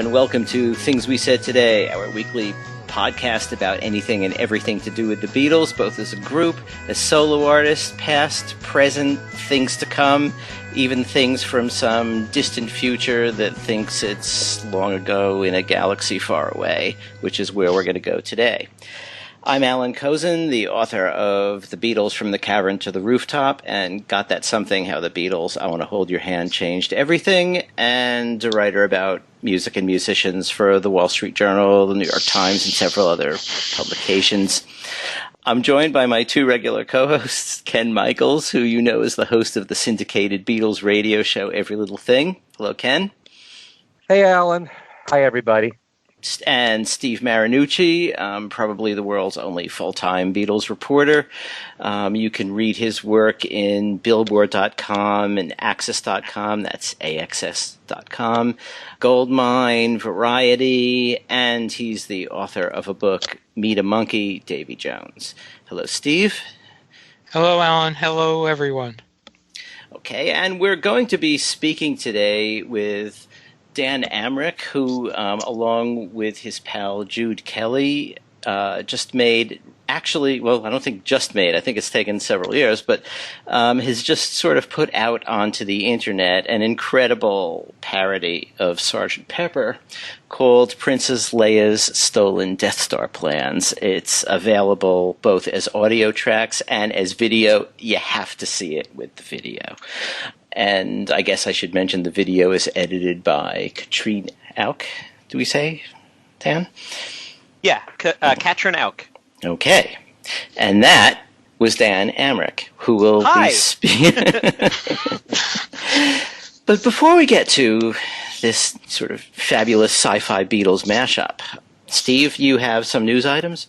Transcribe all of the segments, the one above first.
and welcome to Things We Said Today, our weekly podcast about anything and everything to do with the Beatles, both as a group, as solo artists, past, present, things to come, even things from some distant future that thinks it's long ago in a galaxy far away, which is where we're going to go today. I'm Alan Kozin, the author of The Beatles from the Cavern to the Rooftop, and Got That Something, How the Beatles, I Want to Hold Your Hand, Changed Everything, and a writer about music and musicians for the Wall Street Journal, the New York Times, and several other publications. I'm joined by my two regular co-hosts, Ken Michaels, who you know is the host of the syndicated Beatles radio show Every Little Thing. Hello, Ken. Hey, Alan. Hi, everybody. And Steve Marinucci, probably the world's only full-time Beatles reporter. You can read his work in Billboard.com and Axis.com, that's AXS.com, Goldmine, Variety, and he's the author of a book, Meet a Monkey, Davy Jones. Hello, Steve. Hello, Alan. Hello, everyone. Okay, and we're going to be speaking today with Dan Amrich, who, along with his pal Jude Kelly, just made, actually, well, I don't think just made, I think it's taken several years, but has just sort of put out onto the internet an incredible parody of Sgt. Pepper called Princess Leia's Stolen Death Star Plans. It's available both as audio tracks and as video. You have to see it with the video. And I guess I should mention the video is edited by Katrin Auk. Do we say, Dan? Yeah, Katrin Auk. Okay. And that was Dan Amrich, who will be speaking. But before we get to this sort of fabulous sci-fi Beatles mashup, Steve, you have some news items?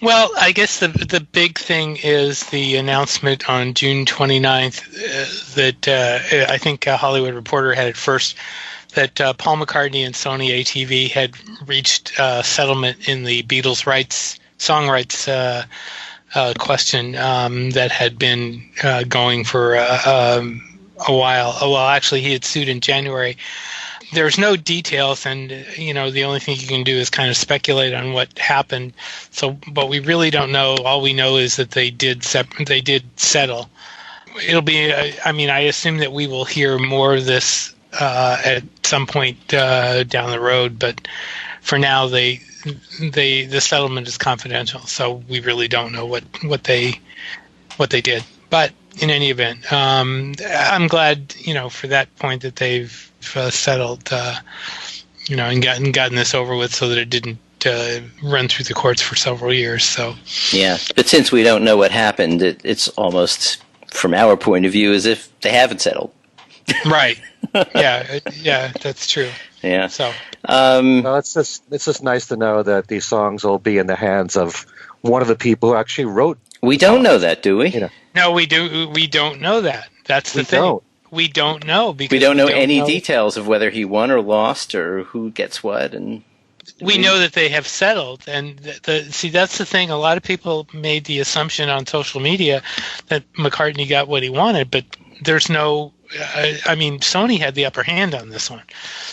Well, I guess the big thing is the announcement on June 29th that I think Hollywood Reporter had it first, that Paul McCartney and Sony ATV had reached settlement in the Beatles' song rights question that had been going for a while. Well, actually, he had sued in January. There's no details, and the only thing you can do is kind of speculate on what happened. So, but we really don't know. All we know is that they did settle. It'll be. I assume that we will hear more of this at some point down the road. But for now, the settlement is confidential, so we really don't know what they did. But in any event, I'm glad for that point that they've settled, and gotten this over with, so that it didn't run through the courts for several years. So yeah, but since we don't know what happened, it's almost, from our point of view, as if they haven't settled. Right. Yeah, that's true. Yeah. So, well, it's just nice to know that these songs will be in the hands of one of the people who actually wrote. We don't know that, do we? No, we do. We don't know that. That's the thing. We don't know, because we don't know any details of whether he won or lost or who gets what, and we know that they have settled. And that's the thing. A lot of people made the assumption on social media that McCartney got what he wanted, but there's no. Sony had the upper hand on this one,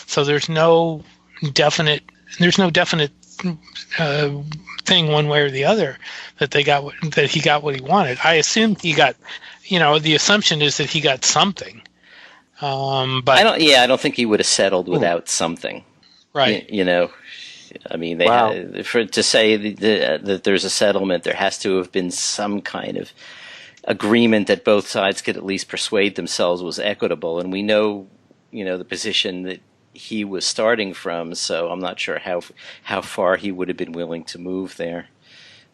so there's no definite thing one way or the other that he got what he wanted. I assumed he got. The assumption is that he got something. But I don't think he would have settled without something. Right. To say that there's a settlement, there has to have been some kind of agreement that both sides could at least persuade themselves was equitable. And we know, the position that he was starting from, so I'm not sure how far he would have been willing to move there.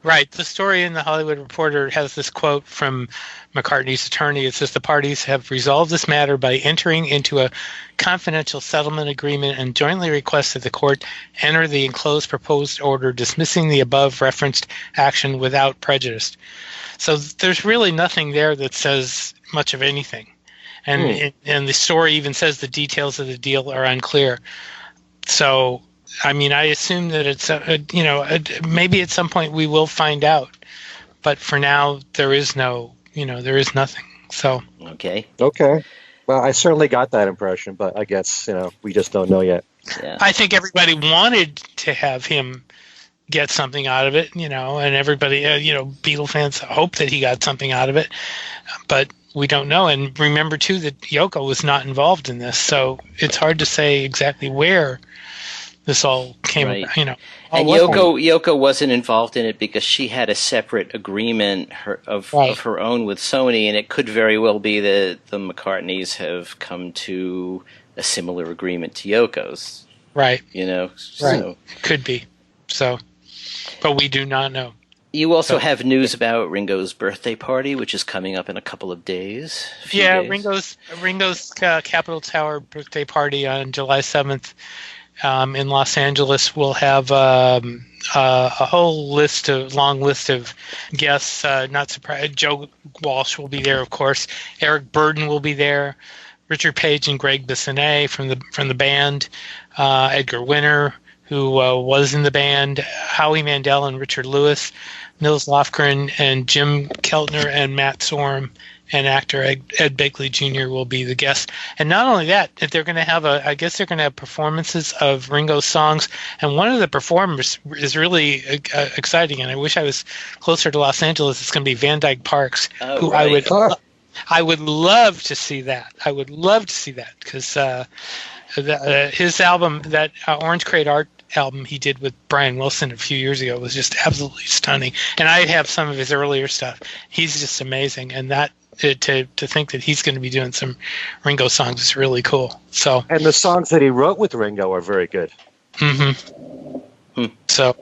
Right. The story in the Hollywood Reporter has this quote from McCartney's attorney. It says, "The parties have resolved this matter by entering into a confidential settlement agreement and jointly request that the court enter the enclosed proposed order dismissing the above referenced action without prejudice." So there's really nothing there that says much of anything. And the story even says the details of the deal are unclear. So I assume that it's, maybe at some point we will find out. But for now, there is nothing. So Okay. Well, I certainly got that impression, but I guess, we just don't know yet. Yeah. I think everybody wanted to have him get something out of it, and everybody, Beatle fans hope that he got something out of it, but we don't know. And remember too that Yoko was not involved in this, so it's hard to say exactly where this all came. Right. And Yoko wasn't involved in it because she had a separate agreement of her own with Sony, and it could very well be that the McCartneys have come to a similar agreement to Yoko's. Right. So. Could be. So, but we do not know. You also have news about Ringo's birthday party, which is coming up in a couple of days. Days. Ringo's Capitol Tower birthday party on July 7th in Los Angeles will have a whole long list of guests. Not surprised, Joe Walsh will be there, of course. Eric Burdon will be there. Richard Page and Greg Bissonnet from the band. Edgar Winter, who was in the band. Howie Mandel and Richard Lewis. Nils Lofgren and Jim Keltner and Matt Sorum and actor Ed Begley Jr. will be the guests. And not only that, they're going to have they're going to have performances of Ringo's songs. And one of the performers is really exciting. And I wish I was closer to Los Angeles. It's going to be Van Dyke Parks, who right. I would love to see that. I would love to see that because his album, that Orange Crate Art album he did with Brian Wilson a few years ago, was just absolutely stunning. And I have some of his earlier stuff. He's just amazing. And that to think that he's going to be doing some Ringo songs is really cool. So, and the songs that he wrote with Ringo are very good. Mm-hmm. So,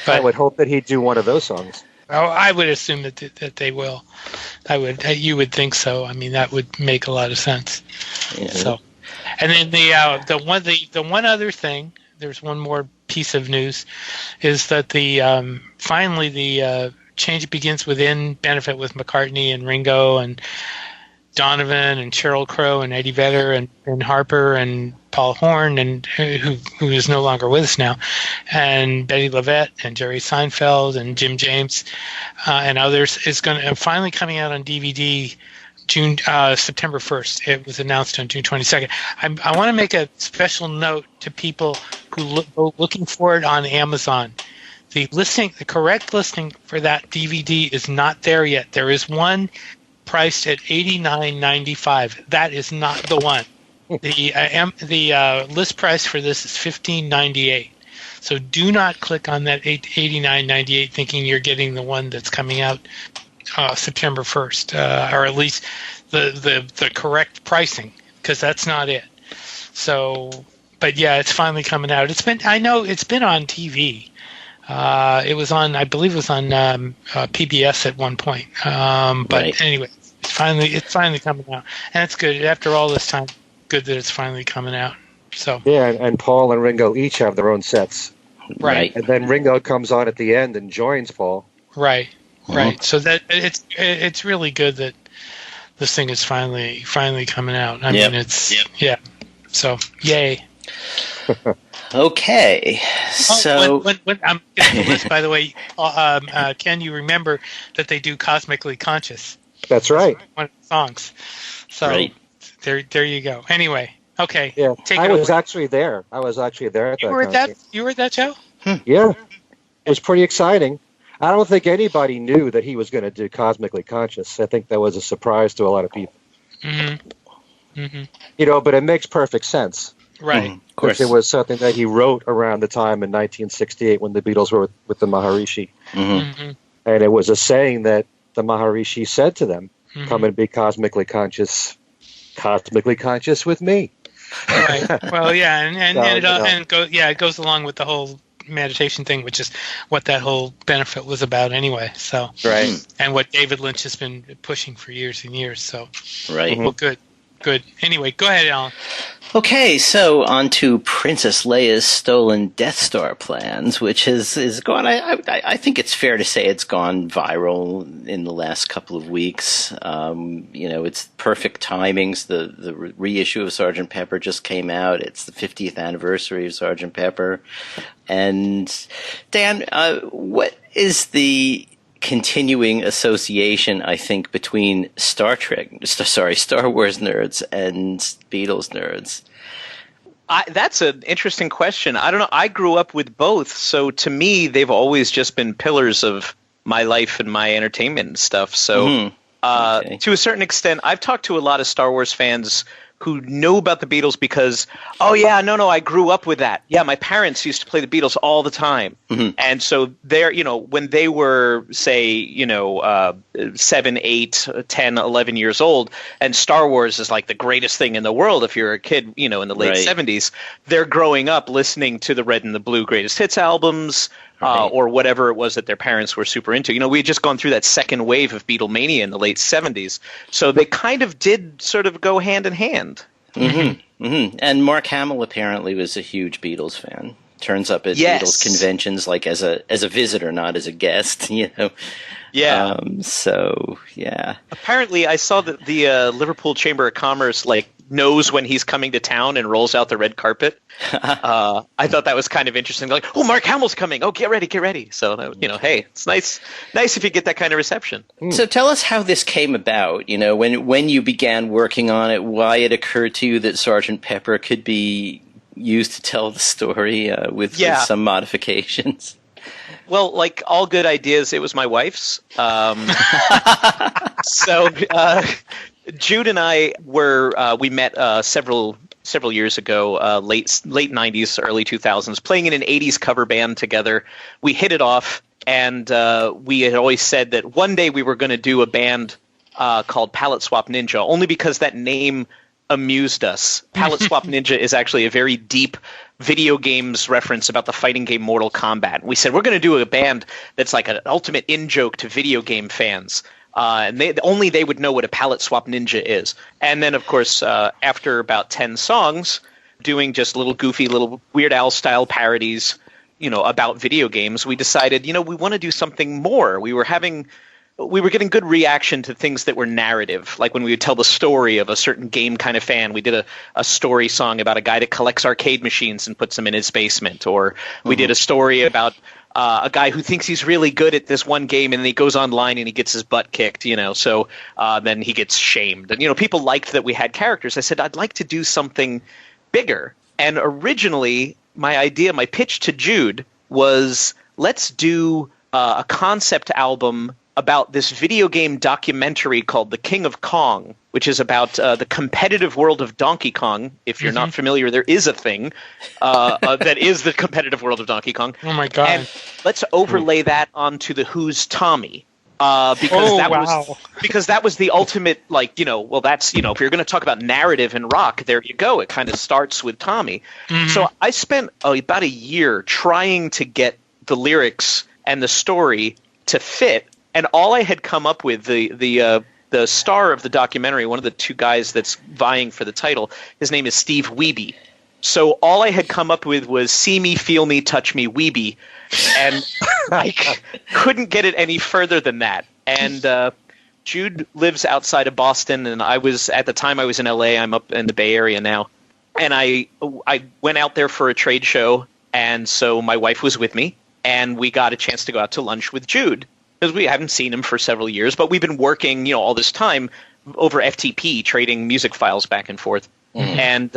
but I would hope that he'd do one of those songs. Oh, I would assume that they will. You would think so. I mean, that would make a lot of sense. Yeah. So, and then the one other thing. There's one more piece of news, is that finally the Change Begins Within benefit with McCartney and Ringo and Donovan and Sheryl Crow and Eddie Vedder and Harper and Paul Horn, and who is no longer with us now, and Betty Lavette and Jerry Seinfeld and Jim James and others, is going to finally coming out on DVD September 1st. It was announced on June 22nd. I want to make a special note to people who looking for it on Amazon. The correct listing for that DVD is not there yet. There is one priced at $89.95. That is not the one. The list price for this is $15.98. So do not click on that $89.98 thinking you're getting the one that's coming out September 1st, or at least the correct pricing, because that's not it. So, but yeah, it's finally coming out. I know it's been on TV. It was on, I believe it was on PBS at one point. But right. Anyway, it's finally coming out, and it's good after all this time. Good that it's finally coming out. So yeah, and Paul and Ringo each have their own sets. Right. And then Ringo comes on at the end and joins Paul. Right. Right. So that it's really good that this thing is finally coming out. I mean, yeah. So yay. Okay. So when I'm getting the list, by the way, Ken, you remember that they do Cosmically Conscious? That's right. One of the songs. So right. There you go. Anyway, okay. Yeah, I was actually there. I was actually there at that concert. You were at that show? Yeah. It was pretty exciting. I don't think anybody knew that he was going to do Cosmically Conscious. I think that was a surprise to a lot of people. Mm-hmm. Mm-hmm. But it makes perfect sense. Right. Of course. It was something that he wrote around the time in 1968 when the Beatles were with the Maharishi. Mm-hmm. And it was a saying that the Maharishi said to them, come and be cosmically conscious with me. Right. Well, yeah, it goes along with the whole meditation thing, which is what that whole benefit was about anyway. So right, and what David Lynch has been pushing for years and years. So right. Well, good. Anyway, go ahead, Alan. Okay, so on to Princess Leia's stolen Death Star plans, which is gone. I think it's fair to say it's gone viral in the last couple of weeks. It's perfect timings. The reissue of Sgt. Pepper just came out. It's the 50th anniversary of Sgt. Pepper. And Dan, what is the continuing association, I think, between Star Wars nerds and Beatles nerds? That's an interesting question. I don't know. I grew up with both, so to me, they've always just been pillars of my life and my entertainment and stuff. So, Okay. to a certain extent, I've talked to a lot of Star Wars fans who know about the Beatles because, oh yeah, no, I grew up with that. Yeah, my parents used to play the Beatles all the time, and so they're, when they were, say, 7, 8, 10, 11 years old, and Star Wars is like the greatest thing in the world. If you're a kid, in the late Right. 70s, they're growing up listening to the Red and the Blue Greatest Hits albums. Right. Or whatever it was that their parents were super into. We had just gone through that second wave of Beatlemania in the late 70s. So they kind of did sort of go hand in hand. And Mark Hamill apparently was a huge Beatles fan. Turns up at Yes. Beatles conventions like as a visitor, not as a guest. Yeah. So yeah. Apparently, I saw that the Liverpool Chamber of Commerce knows when he's coming to town and rolls out the red carpet. I thought that was kind of interesting. Like, oh, Mark Hamill's coming. Oh, get ready. So, hey, it's nice if you get that kind of reception. So tell us how this came about. When you began working on it, why it occurred to you that Sergeant Pepper could be used to tell the story with some modifications. Well, like all good ideas, it was my wife's. So Jude and I we met several years ago, late 90s, early 2000s, playing in an 80s cover band together. We hit it off, and we had always said that one day we were going to do a band called Palette Swap Ninja, only because that name amused us. Palette Swap Ninja is actually a very deep video games reference about the fighting game Mortal Kombat. We said we're going to do a band that's like an ultimate in-joke to video game fans. And only they would know what a palette swap ninja is. And then, of course, after about 10 songs, doing just little goofy, little Weird Al style parodies, about video games, we decided, we want to do something more. We were getting good reaction to things that were narrative, like when we would tell the story of a certain game kind of fan. We did a story song about a guy that collects arcade machines and puts them in his basement, or we did a story about a guy who thinks he's really good at this one game, and then he goes online and he gets his butt kicked, so then he gets shamed. And, people liked that we had characters. I said, I'd like to do something bigger. And originally, my pitch to Jude was, let's do a concept album about this video game documentary called The King of Kong, which is about the competitive world of Donkey Kong. If you're not familiar, there is a thing that is the competitive world of Donkey Kong. Oh my god! And let's overlay that onto the Who's Tommy, because that was the ultimate, that's, if you're going to talk about narrative and rock, there you go. It kind of starts with Tommy. So I spent about a year trying to get the lyrics and the story to fit. And all I had come up with, the star of the documentary, one of the two guys that's vying for the title, his name is Steve Wiebe. So all I had come up with was see me, feel me, touch me, Wiebe. And I couldn't get it any further than that. And Jude lives outside of Boston, and at the time I was in LA. I'm up in the Bay Area now. And I went out there for a trade show, and so my wife was with me, and we got a chance to go out to lunch with Jude. Because we haven't seen him for several years, but we've been working, all this time over FTP, trading music files back and forth. And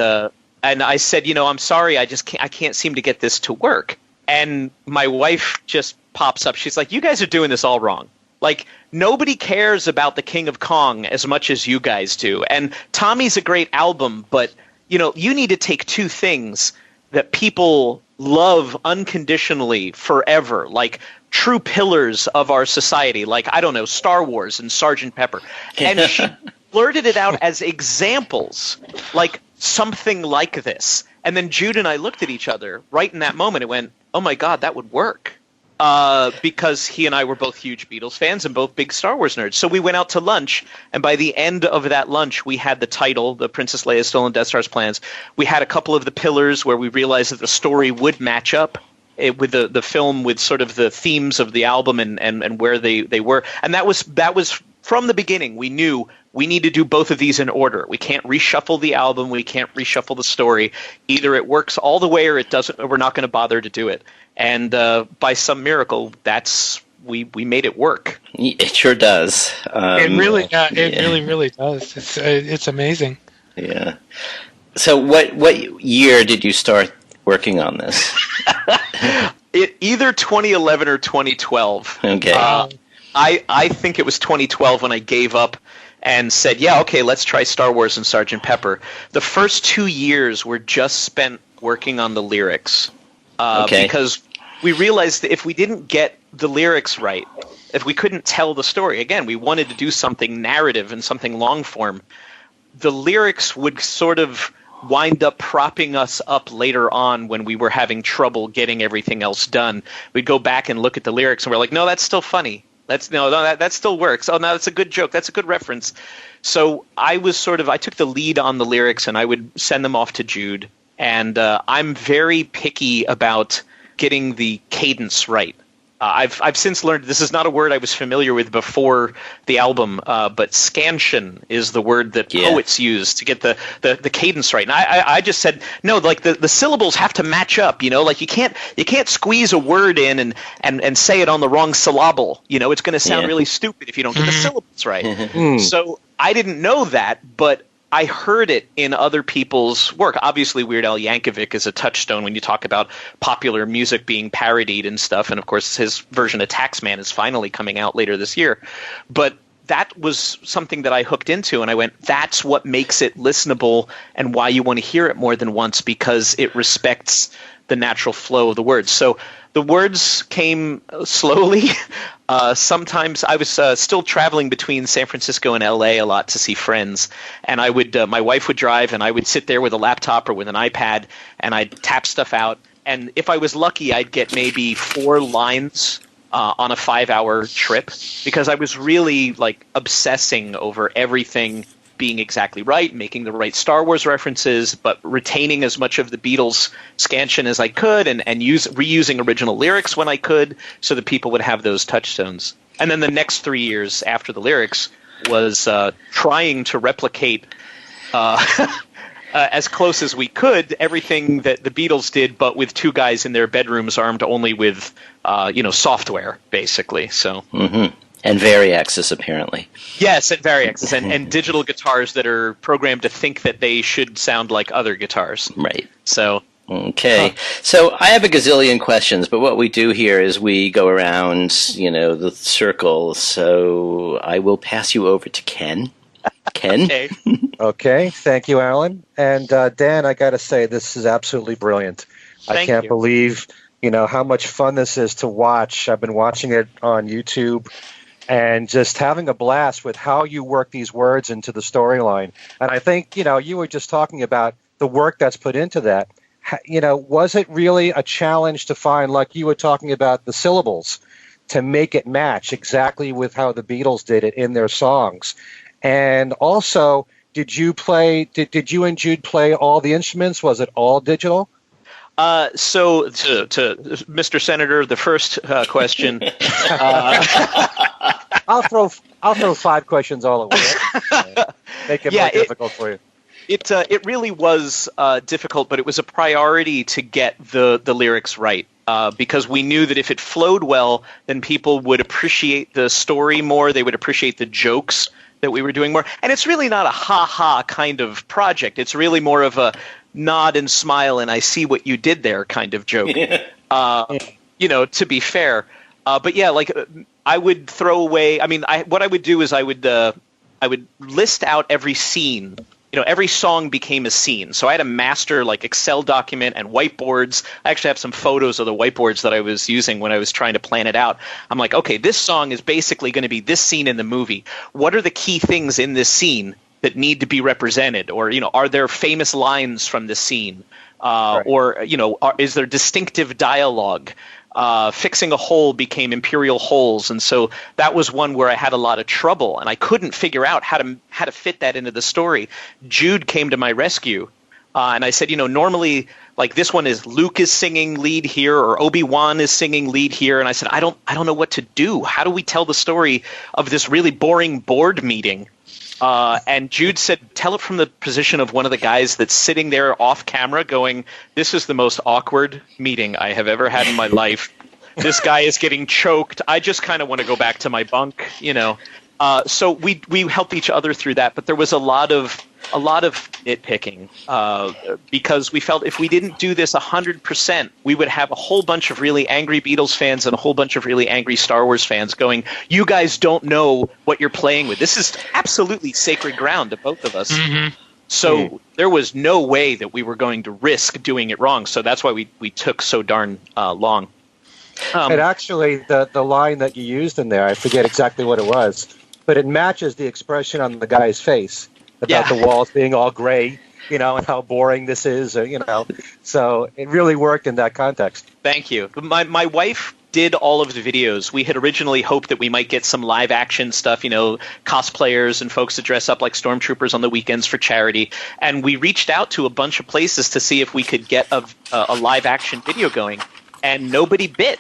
I said, I'm sorry, I can't seem to get this to work. And my wife just pops up. She's like, you guys are doing this all wrong. Like, nobody cares about the King of Kong as much as you guys do. And Tommy's a great album, but, you need to take two things that people love unconditionally forever, like true pillars of our society, like, I don't know, Star Wars and Sergeant Pepper. And she blurted it out as examples, like something like this. And then Jude and I looked at each other right in that moment and went, oh my God, that would work. Because he and I were both huge Beatles fans and both big Star Wars nerds. So we went out to lunch, and by the end of that lunch, we had the title, The Princess Leia Stolen Death Star's Plans. We had a couple of the pillars where we realized that the story would match up with the film, with sort of the themes of the album and where they were. And that was from the beginning. We knew we need to do both of these in order. We can't reshuffle the album. We can't reshuffle the story. Either it works all the way or it doesn't, or we're not going to bother to do it. And by some miracle, we made it work. It sure does. It really does. It's amazing. Yeah. So So what year did you start working on this? Either 2011 or 2012. Okay. I think it was 2012 when I gave up and said, yeah, okay, let's try Star Wars and Sgt. Pepper. The first 2 years were just spent working on the lyrics. Because we realized that if we didn't get the lyrics right, if we couldn't tell the story, again, we wanted to do something narrative and something long form, the lyrics would sort of wind up propping us up later on when we were having trouble getting everything else done. We'd go back and look at the lyrics and we're like, no, that's still funny. That still works. Oh, no, that's a good joke. That's a good reference. So I took the lead on the lyrics and I would send them off to Jude. And I'm very picky about getting the cadence right. I've since learned this is not a word I was familiar with before the album, but scansion is the word that poets use to get the cadence right. And I just said no, like the syllables have to match up. Like you can't squeeze a word in and say it on the wrong syllable. It's going to sound really stupid if you don't get the syllables right. So I didn't know that, but I heard it in other people's work. Obviously, Weird Al Yankovic is a touchstone when you talk about popular music being parodied and stuff. And, of course, his version of Taxman is finally coming out later this year. But that was something that I hooked into, and I went, that's what makes it listenable and why you want to hear it more than once, because it respects the natural flow of the words. So the words came slowly. Sometimes I was still traveling between San Francisco and LA a lot to see friends, and I would my wife would drive, and I would sit there with a laptop or with an iPad, and I'd tap stuff out. And if I was lucky, I'd get maybe 4 lines on a 5-hour trip, because I was really like obsessing over everything being exactly right, making the right Star Wars references, but retaining as much of the Beatles scansion as I could, and reusing original lyrics when I could, so that people would have those touchstones. And then the next 3 years after the lyrics was trying to replicate as close as we could everything that the Beatles did, but with 2 guys in their bedrooms armed only with software, basically. So. Mm-hmm. And Variaxis, apparently. Yes, and Variaxis, and digital guitars that are programmed to think that they should sound like other guitars. Right. So. Okay. So I have a gazillion questions, but what we do here is we go around, the circle. So I will pass you over to Ken. Ken? Okay. Okay. Thank you, Alan. And Dan, I got to say, this is absolutely brilliant. I can't believe, how much fun this is to watch. I've been watching it on YouTube. And just having a blast with how you work these words into the storyline. And I think, you were just talking about the work that's put into that. Was it really a challenge to find, like you were talking about, the syllables to make it match exactly with how the Beatles did it in their songs? And also, did you and Jude play all the instruments? Was it all digital? So to Mr. Senator, the first question. I'll throw 5 questions all at once. Make it more difficult for you. It really was difficult, but it was a priority to get the lyrics right, because we knew that if it flowed well, then people would appreciate the story more. They would appreciate the jokes that we were doing more. And it's really not a ha-ha kind of project. It's really more of a nod and smile and I see what you did there kind of joke, to be fair. But yeah, like I would throw away, what I would do is I would list out every scene. Every song became a scene. So I had a master Excel document and whiteboards. I actually have some photos of the whiteboards that I was using when I was trying to plan it out. I'm like, okay, this song is basically going to be this scene in the movie. What are the key things in this scene that need to be represented? Or, are there famous lines from this scene? Right. Or, is there distinctive dialogue? Fixing a hole became Imperial holes, and so that was one where I had a lot of trouble, and I couldn't figure out how to fit that into the story. Jude came to my rescue, and I said, normally this one is Luke is singing lead here, or Obi-Wan is singing lead here, and I said, I don't know what to do. How do we tell the story of this really boring board meeting? And Jude said, tell it from the position of one of the guys that's sitting there off camera going, this is the most awkward meeting I have ever had in my life. This guy is getting choked. I just kind of want to go back to my bunk, So we helped each other through that. But there was a lot of a lot of nitpicking because we felt if we didn't do this 100%, we would have a whole bunch of really angry Beatles fans and a whole bunch of really angry Star Wars fans going, you guys don't know what you're playing with. This is absolutely sacred ground to both of us. Mm-hmm. So there was no way that we were going to risk doing it wrong. So that's why we took so darn long. And actually, the line that you used in there, I forget exactly what it was, but it matches the expression on the guy's face about the walls being all gray, and how boring this is, So it really worked in that context. Thank you. My wife did all of the videos. We had originally hoped that we might get some live action stuff, cosplayers and folks that dress up like stormtroopers on the weekends for charity. And we reached out to a bunch of places to see if we could get a live action video going. And nobody bit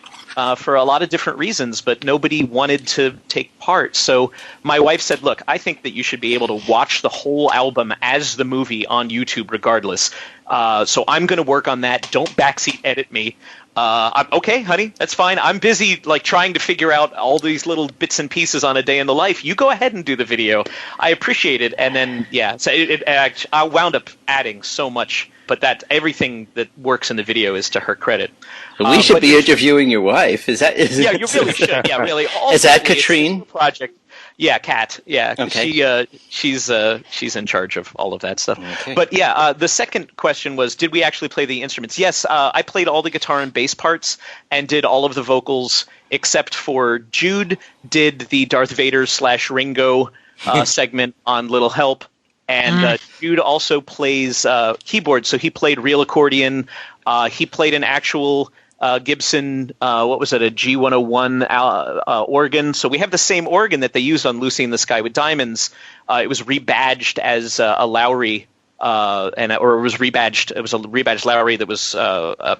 for a lot of different reasons, but nobody wanted to take part. So my wife said, look, I think that you should be able to watch the whole album as the movie on YouTube regardless. So I'm going to work on that. Don't backseat edit me. I'm okay, honey, that's fine. I'm busy trying to figure out all these little bits and pieces on a day in the life. You go ahead and do the video. I appreciate it. And then, so I wound up adding so much, but that everything that works in the video is to her credit. We should be interviewing your wife. Is that? Yeah, you really should. Yeah, really. Is that Katrine? Project. Yeah, Kat. Yeah, okay. She's in charge of all of that stuff. Okay. But the second question was, did we actually play the instruments? Yes, I played all the guitar and bass parts and did all of the vocals except for Jude did the Darth Vader / Ringo segment on Little Help. And Jude also plays keyboard, so he played real accordion. He played an actual Gibson, what was it, a G101 organ. So we have the same organ that they used on Lucy in the Sky with Diamonds. It was rebadged as a Lowry, or it was rebadged. It was a rebadged Lowry that was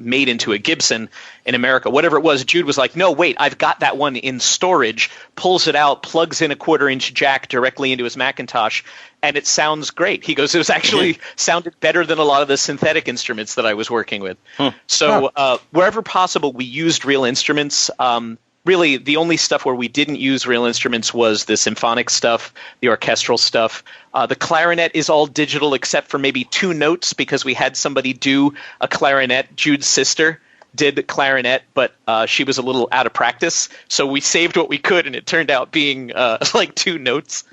made into a Gibson in America. Whatever it was, Jude was like, no, wait, I've got that one in storage, pulls it out, plugs in a 1/4-inch jack directly into his Macintosh, and it sounds great. He goes, it was actually sounded better than a lot of the synthetic instruments that I was working with. So wherever possible, we used real instruments. Really, the only stuff where we didn't use real instruments was the symphonic stuff, the orchestral stuff. The clarinet is all digital except for maybe 2 notes because we had somebody do a clarinet. Jude's sister did the clarinet, but she was a little out of practice. So we saved what we could, and it turned out being 2 notes.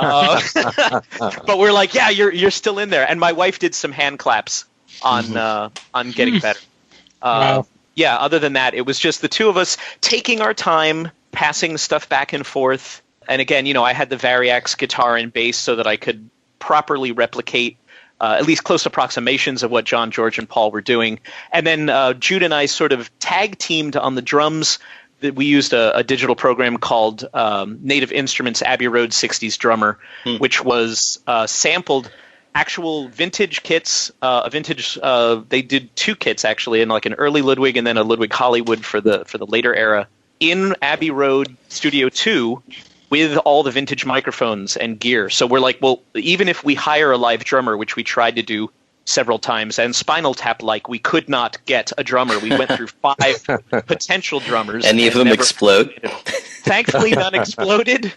But we're like, yeah, you're still in there. And my wife did some hand claps on getting better. Wow. Yeah, other than that, it was just the two of us taking our time, passing stuff back and forth. And again, I had the Variax guitar and bass so that I could properly replicate at least close approximations of what John, George, and Paul were doing. And then Jude and I sort of tag teamed on the drums. We used a digital program called Native Instruments Abbey Road 60s Drummer, which was sampled actual vintage kits, they did 2 kits actually, in an early Ludwig and then a Ludwig Hollywood for the later era in Abbey Road Studio 2 with all the vintage microphones and gear. So we're like, well, even if we hire a live drummer, which we tried to do several times, and Spinal Tap, we could not get a drummer. We went through 5 potential drummers. Any of them explode? Thankfully, none exploded.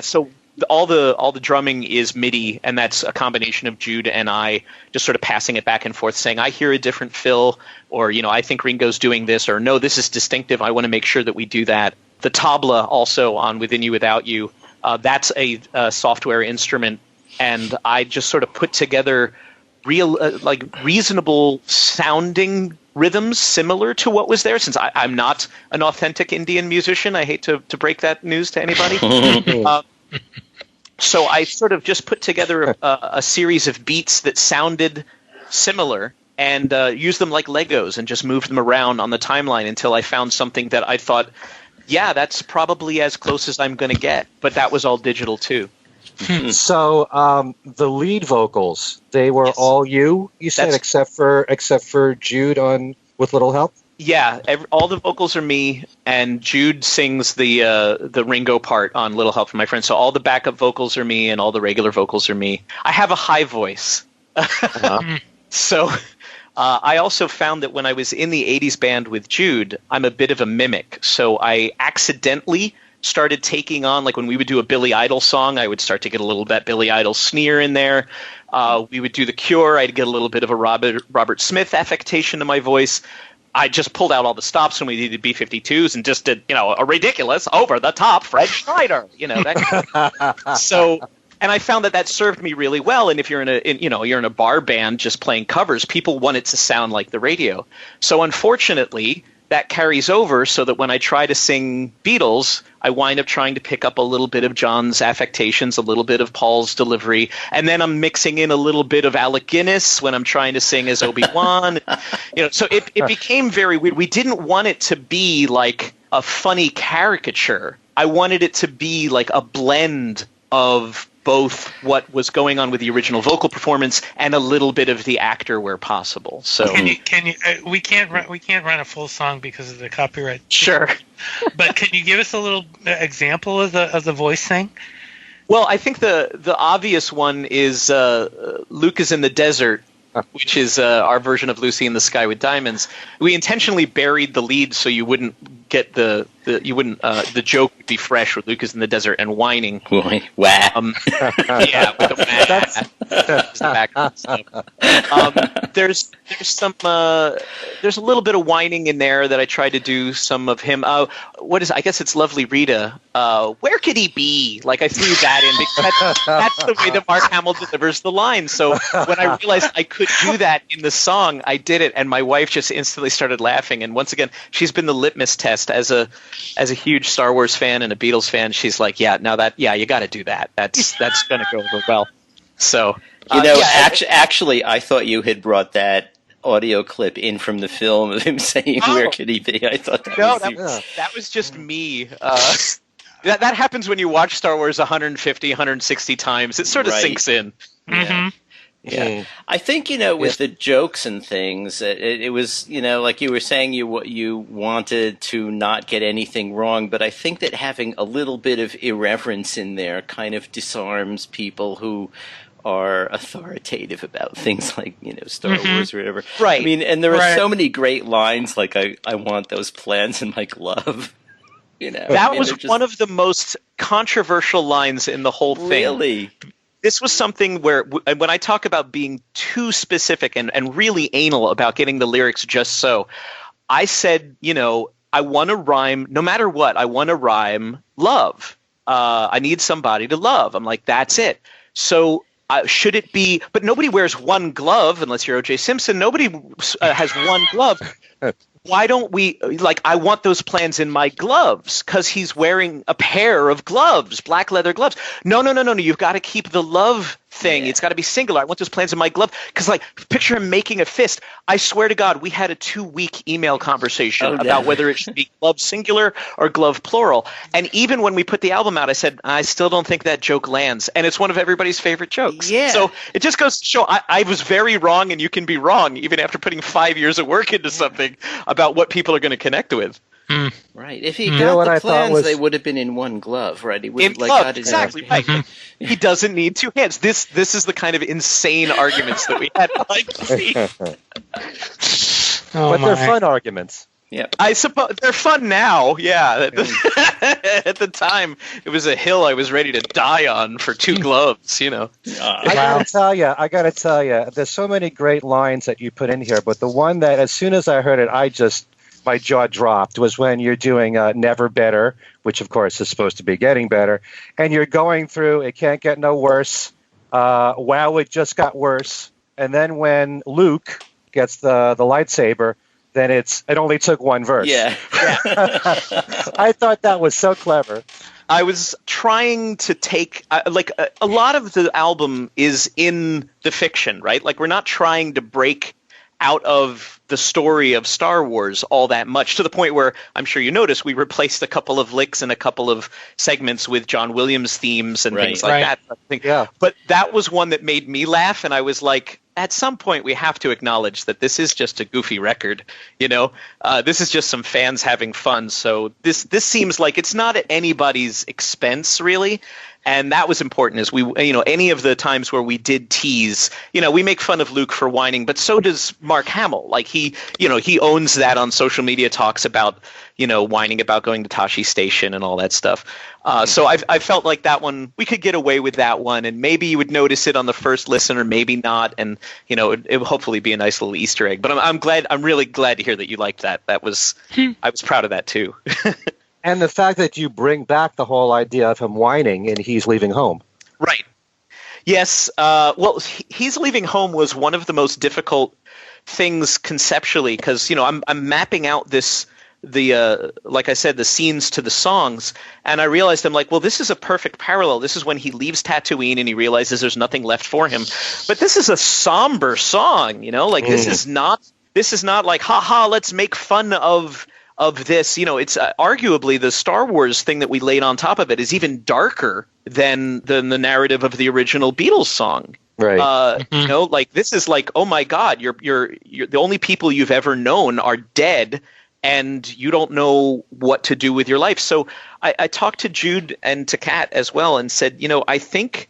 So all the drumming is MIDI, and that's a combination of Jude and I just sort of passing it back and forth, saying, I hear a different fill, or, I think Ringo's doing this, or no, this is distinctive. I want to make sure that we do that. The tabla also on Within You, Without You, that's a software instrument, and I just sort of put together real, reasonable sounding rhythms similar to what was there, since I'm not an authentic Indian musician. I hate to break that news to anybody. So I sort of just put together a series of beats that sounded similar and used them like Legos and just moved them around on the timeline until I found something that I thought, yeah, that's probably as close as I'm going to get. But that was all digital too. So the lead vocals, they were all you said, except for Jude on With Little Help? Yeah, all the vocals are me, and Jude sings the Ringo part on Little Help from My Friend. So all the backup vocals are me, and all the regular vocals are me. I have a high voice. So I also found that when I was in the 80s band with Jude, I'm a bit of a mimic. So I accidentally started taking on, like when we would do a Billy Idol song, I would start to get a little bit Billy Idol sneer in there. We would do The Cure. I'd get a little bit of a Robert Smith affectation to my voice. I just pulled out all the stops when we did the B-52s and just did, a ridiculous, over-the-top Fred Schneider, So, and I found that served me really well. And if you're you're in a bar band just playing covers, people want it to sound like the radio. So unfortunately, that carries over so that when I try to sing Beatles, I wind up trying to pick up a little bit of John's affectations, a little bit of Paul's delivery, and then I'm mixing in a little bit of Alec Guinness when I'm trying to sing as Obi-Wan. So it became very weird. We didn't want it to be like a funny caricature. I wanted it to be like a blend of both what was going on with the original vocal performance and a little bit of the actor where possible. So can you we can't run a full song because of the copyright. Sure. But can you give us a little example of the voice thing? Well, I think the obvious one is Luke is in the desert, which is our version of Lucy in the Sky with Diamonds. We intentionally buried the lead so you wouldn't get the joke would be fresh with Luke is in the desert and whining. Wow. Yeah, with the there's a little bit of whining in there that I tried to do some of him. I guess it's Lovely Rita. Where could he be? Like I threw that in because that's the way that Mark Hamill delivers the line. So when I realized I could do that in the song, I did it, and my wife just instantly started laughing. And once again, she's been the litmus test as a huge Star Wars fan and a Beatles fan. She's like, you got to do that. That's going to go over well. So actually, I thought you had brought that audio clip in from the film of him saying, "Where could he be?" I thought that was just me. That happens when you watch Star Wars 150, 160 times. It sort of sinks in. Mm-hmm. Yeah, I think with the jokes and things, it was like you were saying, you wanted to not get anything wrong, but I think that having a little bit of irreverence in there kind of disarms people who are authoritative about things like Star Wars or whatever. Right. I mean, and there are so many great lines like I want those plans in my glove. That was one of the most controversial lines in the whole thing. Really. This was something where, when I talk about being too specific and really anal about getting the lyrics just so, I said, I want to rhyme, no matter what, I want to rhyme love. I need somebody to love. I'm like, that's it. So should it be, but nobody wears one glove unless you're O.J. Simpson. Nobody has one glove. Why don't we, I want those plans in my gloves because he's wearing a pair of gloves, black leather gloves. No. You've got to keep the love thing. It's got to be singular. I want those plans in my glove because, picture him making a fist. I swear to God, we had a 2-week email conversation about whether it should be glove singular or glove plural. And even when we put the album out, I said, I still don't think that joke lands. And it's one of everybody's favorite jokes. Yeah. So it just goes to show I was very wrong, and you can be wrong even after putting 5 years of work into something about what people are going to connect with. Right. If he got the plans, they would have been in one glove, right? He would have exactly right. He doesn't need 2 hands. This is the kind of insane arguments that we had. But they're fun arguments. Yeah, I suppose they're fun now. Yeah. At the time, it was a hill I was ready to die on for 2 gloves. I gotta tell you, there's so many great lines that you put in here, but the one that, as soon as I heard it, my jaw dropped was when you're doing Never Better, which of course is supposed to be getting better, and you're going through It Can't Get No Worse, Wow, It Just Got Worse, and then when Luke gets the lightsaber, then it only took one verse. Yeah. I thought that was so clever. I was trying to take a lot of the album is in the fiction, right? We're not trying to break out of the story of Star Wars all that much, to the point where I'm sure you noticed we replaced a couple of licks and a couple of segments with John Williams themes and things like that. Yeah. But that was one that made me laugh, and I was like, at some point we have to acknowledge that this is just a goofy record. This is just some fans having fun. So this seems like it's not at anybody's expense, really. And that was important as we, any of the times where we did tease, we make fun of Luke for whining, but so does Mark Hamill. Like he owns that on social media, talks about, whining about going to Tashi Station and all that stuff. So I felt like that one, we could get away with that one, and maybe you would notice it on the first listen or maybe not. And, it would hopefully be a nice little Easter egg, but I'm really glad to hear that you liked that. I was proud of that too. And the fact that you bring back the whole idea of him whining and he's leaving home. Right. Yes. Well, he's leaving home was one of the most difficult things conceptually because, I'm mapping out like I said, the scenes to the songs, and I realized I'm like, well, this is a perfect parallel. This is when he leaves Tatooine and he realizes there's nothing left for him. But this is a somber song, this is not like, haha, let's make fun of this. It's arguably the Star Wars thing that we laid on top of it is even darker than the narrative of the original Beatles song. Right. This is like, oh my God, you're the only people you've ever known are dead, and you don't know what to do with your life. So I talked to Jude and to Kat as well and said, I think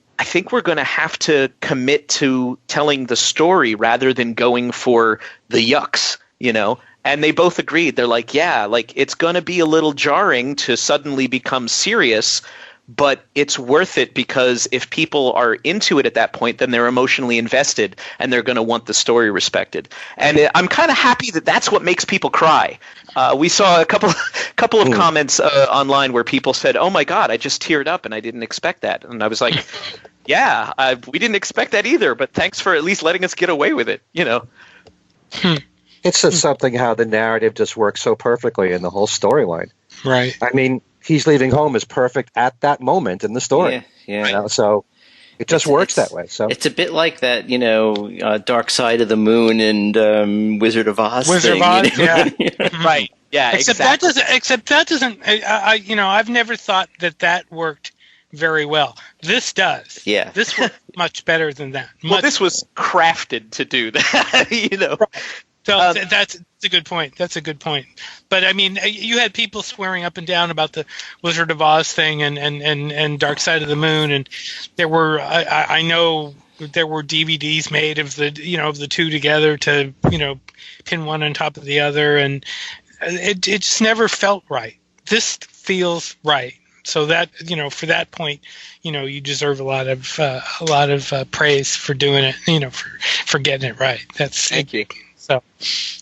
we're going to have to commit to telling the story rather than going for the yucks, And they both agreed. They're like, yeah, it's going to be a little jarring to suddenly become serious, but it's worth it because if people are into it at that point, then they're emotionally invested and they're going to want the story respected. And I'm kind of happy that that's what makes people cry. We saw a couple of comments online where people said, "Oh my God, I just teared up and I didn't expect that." And I was like, "Yeah, we didn't expect that either. But thanks for at least letting us get away with it." It's just something how the narrative just works so perfectly in the whole storyline. Right. I mean, he's leaving home is perfect at that moment in the story. Yeah. So it just works that way. So it's a bit like that, Dark Side of the Moon and Wizard of Oz. Wizard thing, of Oz, yeah. Right. Yeah. Except that doesn't. I've never thought that worked very well. This does. Yeah. This works much better than that. Well, this was crafted to do that. Right. So that's a good point. That's a good point. But I mean, you had people swearing up and down about the Wizard of Oz thing and Dark Side of the Moon, and there were I know there were DVDs made of the two together to pin one on top of the other, and it just never felt right. This feels right. So that for that point, you deserve a lot of praise for doing it. For getting it right. Thank you. So,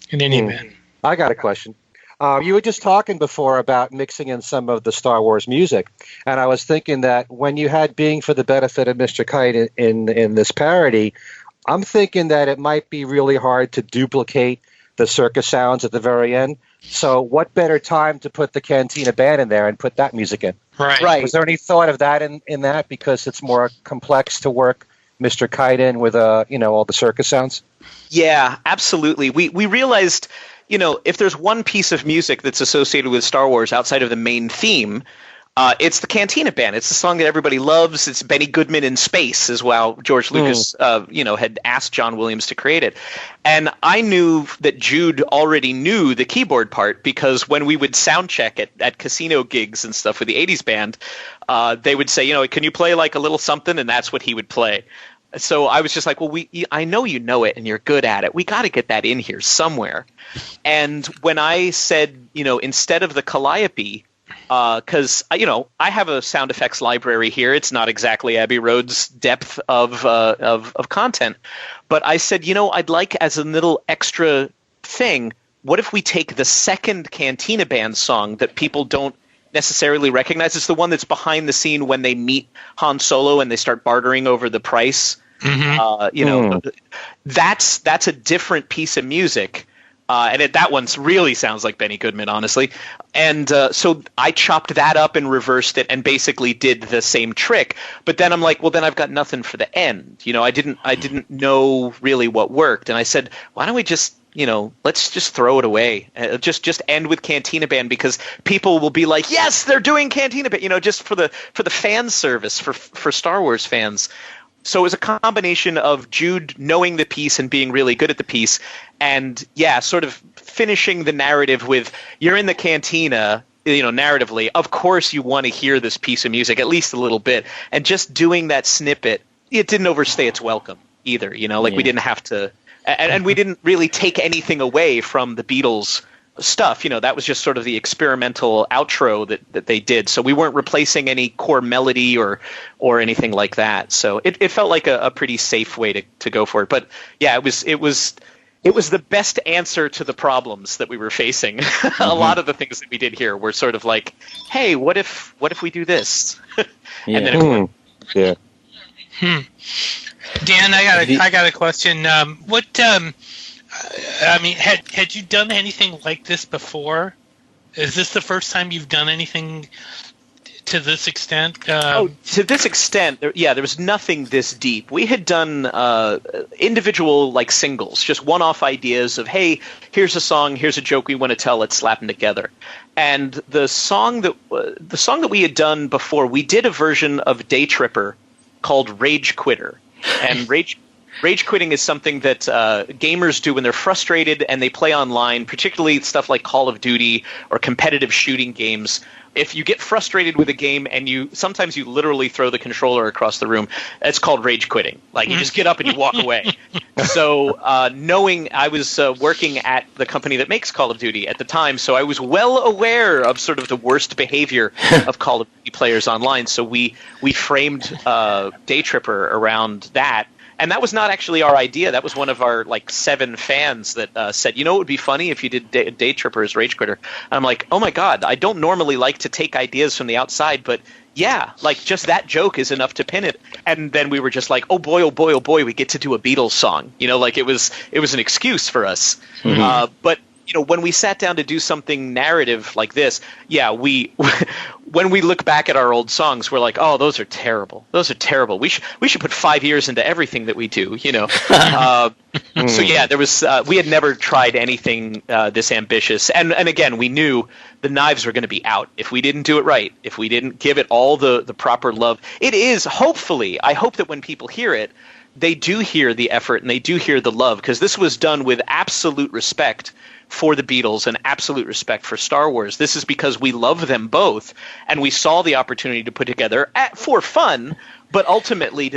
in any event, I got a question. You were just talking before about mixing in some of the Star Wars music, and I was thinking that when you had "Being for the Benefit of Mr. Kite" in this parody, I'm thinking that it might be really hard to duplicate the circus sounds at the very end. So, what better time to put the Cantina Band in there and put that music in? Right. Was there any thought of that in that because it's more complex to work Mr. Kite in with all the circus sounds? Yeah, absolutely. We realized, if there's one piece of music that's associated with Star Wars outside of the main theme, it's the Cantina Band. It's the song that everybody loves. It's Benny Goodman in space as well. George Lucas, had asked John Williams to create it. And I knew that Jude already knew the keyboard part because when we would sound check at casino gigs and stuff with the 80s band, they would say, can you play like a little something? And that's what he would play. So I was just like, well, I know you know it and you're good at it. We got to get that in here somewhere. And when I said, instead of the Calliope, because I have a sound effects library here. It's not exactly Abbey Road's depth of content, but I said, I'd like as a little extra thing. What if we take the second Cantina Band song that people don't necessarily recognize? It's the one that's behind the scene when they meet Han Solo and they start bartering over the price. Mm-hmm. That's a different piece of music. And that one really sounds like Benny Goodman, honestly. And so I chopped that up and reversed it and basically did the same trick. But then I'm like, well, then I've got nothing for the end. I didn't know really what worked. And I said, why don't we just, let's just throw it away. Just end with Cantina Band because people will be like, yes, they're doing Cantina Band. Just for the fan service for Star Wars fans. So it was a combination of Jude knowing the piece and being really good at the piece, and sort of finishing the narrative with "You're in the cantina. narratively, of course you want to hear this piece of music at least a little bit, and just doing that snippet, it didn't overstay its welcome either. We didn't have to, and we didn't really take anything away from the Beatles stuff. That was just sort of the experimental outro that they did. So we weren't replacing any core melody or anything like that. So it felt like a pretty safe way to go for it. But yeah, it was the best answer to the problems that we were facing. A lot of the things that we did here were sort of like, hey, what if we do this? And then Dan, I got a question. Had you done anything like this before? Is this the first time you've done anything to this extent? To this extent, there was nothing this deep. We had done individual singles, just one-off ideas of, hey, here's a song, here's a joke we want to tell, let's slap them together. And the song that we had done before, we did a version of Day Tripper called Rage Quitter, and Rage quitting is something that gamers do when they're frustrated and they play online, particularly stuff like Call of Duty or competitive shooting games. If you get frustrated with a game and sometimes you literally throw the controller across the room, it's called rage quitting. You just get up and you walk away. So knowing I was working at the company that makes Call of Duty at the time, so I was well aware of sort of the worst behavior of Call of Duty players online. So we framed Day Tripper around that. And that was not actually our idea. That was one of our 7 fans that said, it would be funny if you did Day Tripper as Rage Quitter. And I'm like, oh my God, I don't normally like to take ideas from the outside, but yeah, just that joke is enough to pin it. And then we were just like, oh boy, we get to do a Beatles song. It was an excuse for us. Mm-hmm. But when we sat down to do something narrative like this, yeah, when we look back at our old songs, we're like, oh, those are terrible. Those are terrible. We should put 5 years into everything that we do, So yeah, there was we had never tried anything this ambitious, and again, we knew the knives were going to be out if we didn't do it right, if we didn't give it all the proper love. It is, hopefully, I hope that when people hear it, they do hear the effort and they do hear the love, because this was done with absolute respect for the Beatles and absolute respect for Star Wars. This is because we love them both, and we saw the opportunity to put together for fun, but ultimately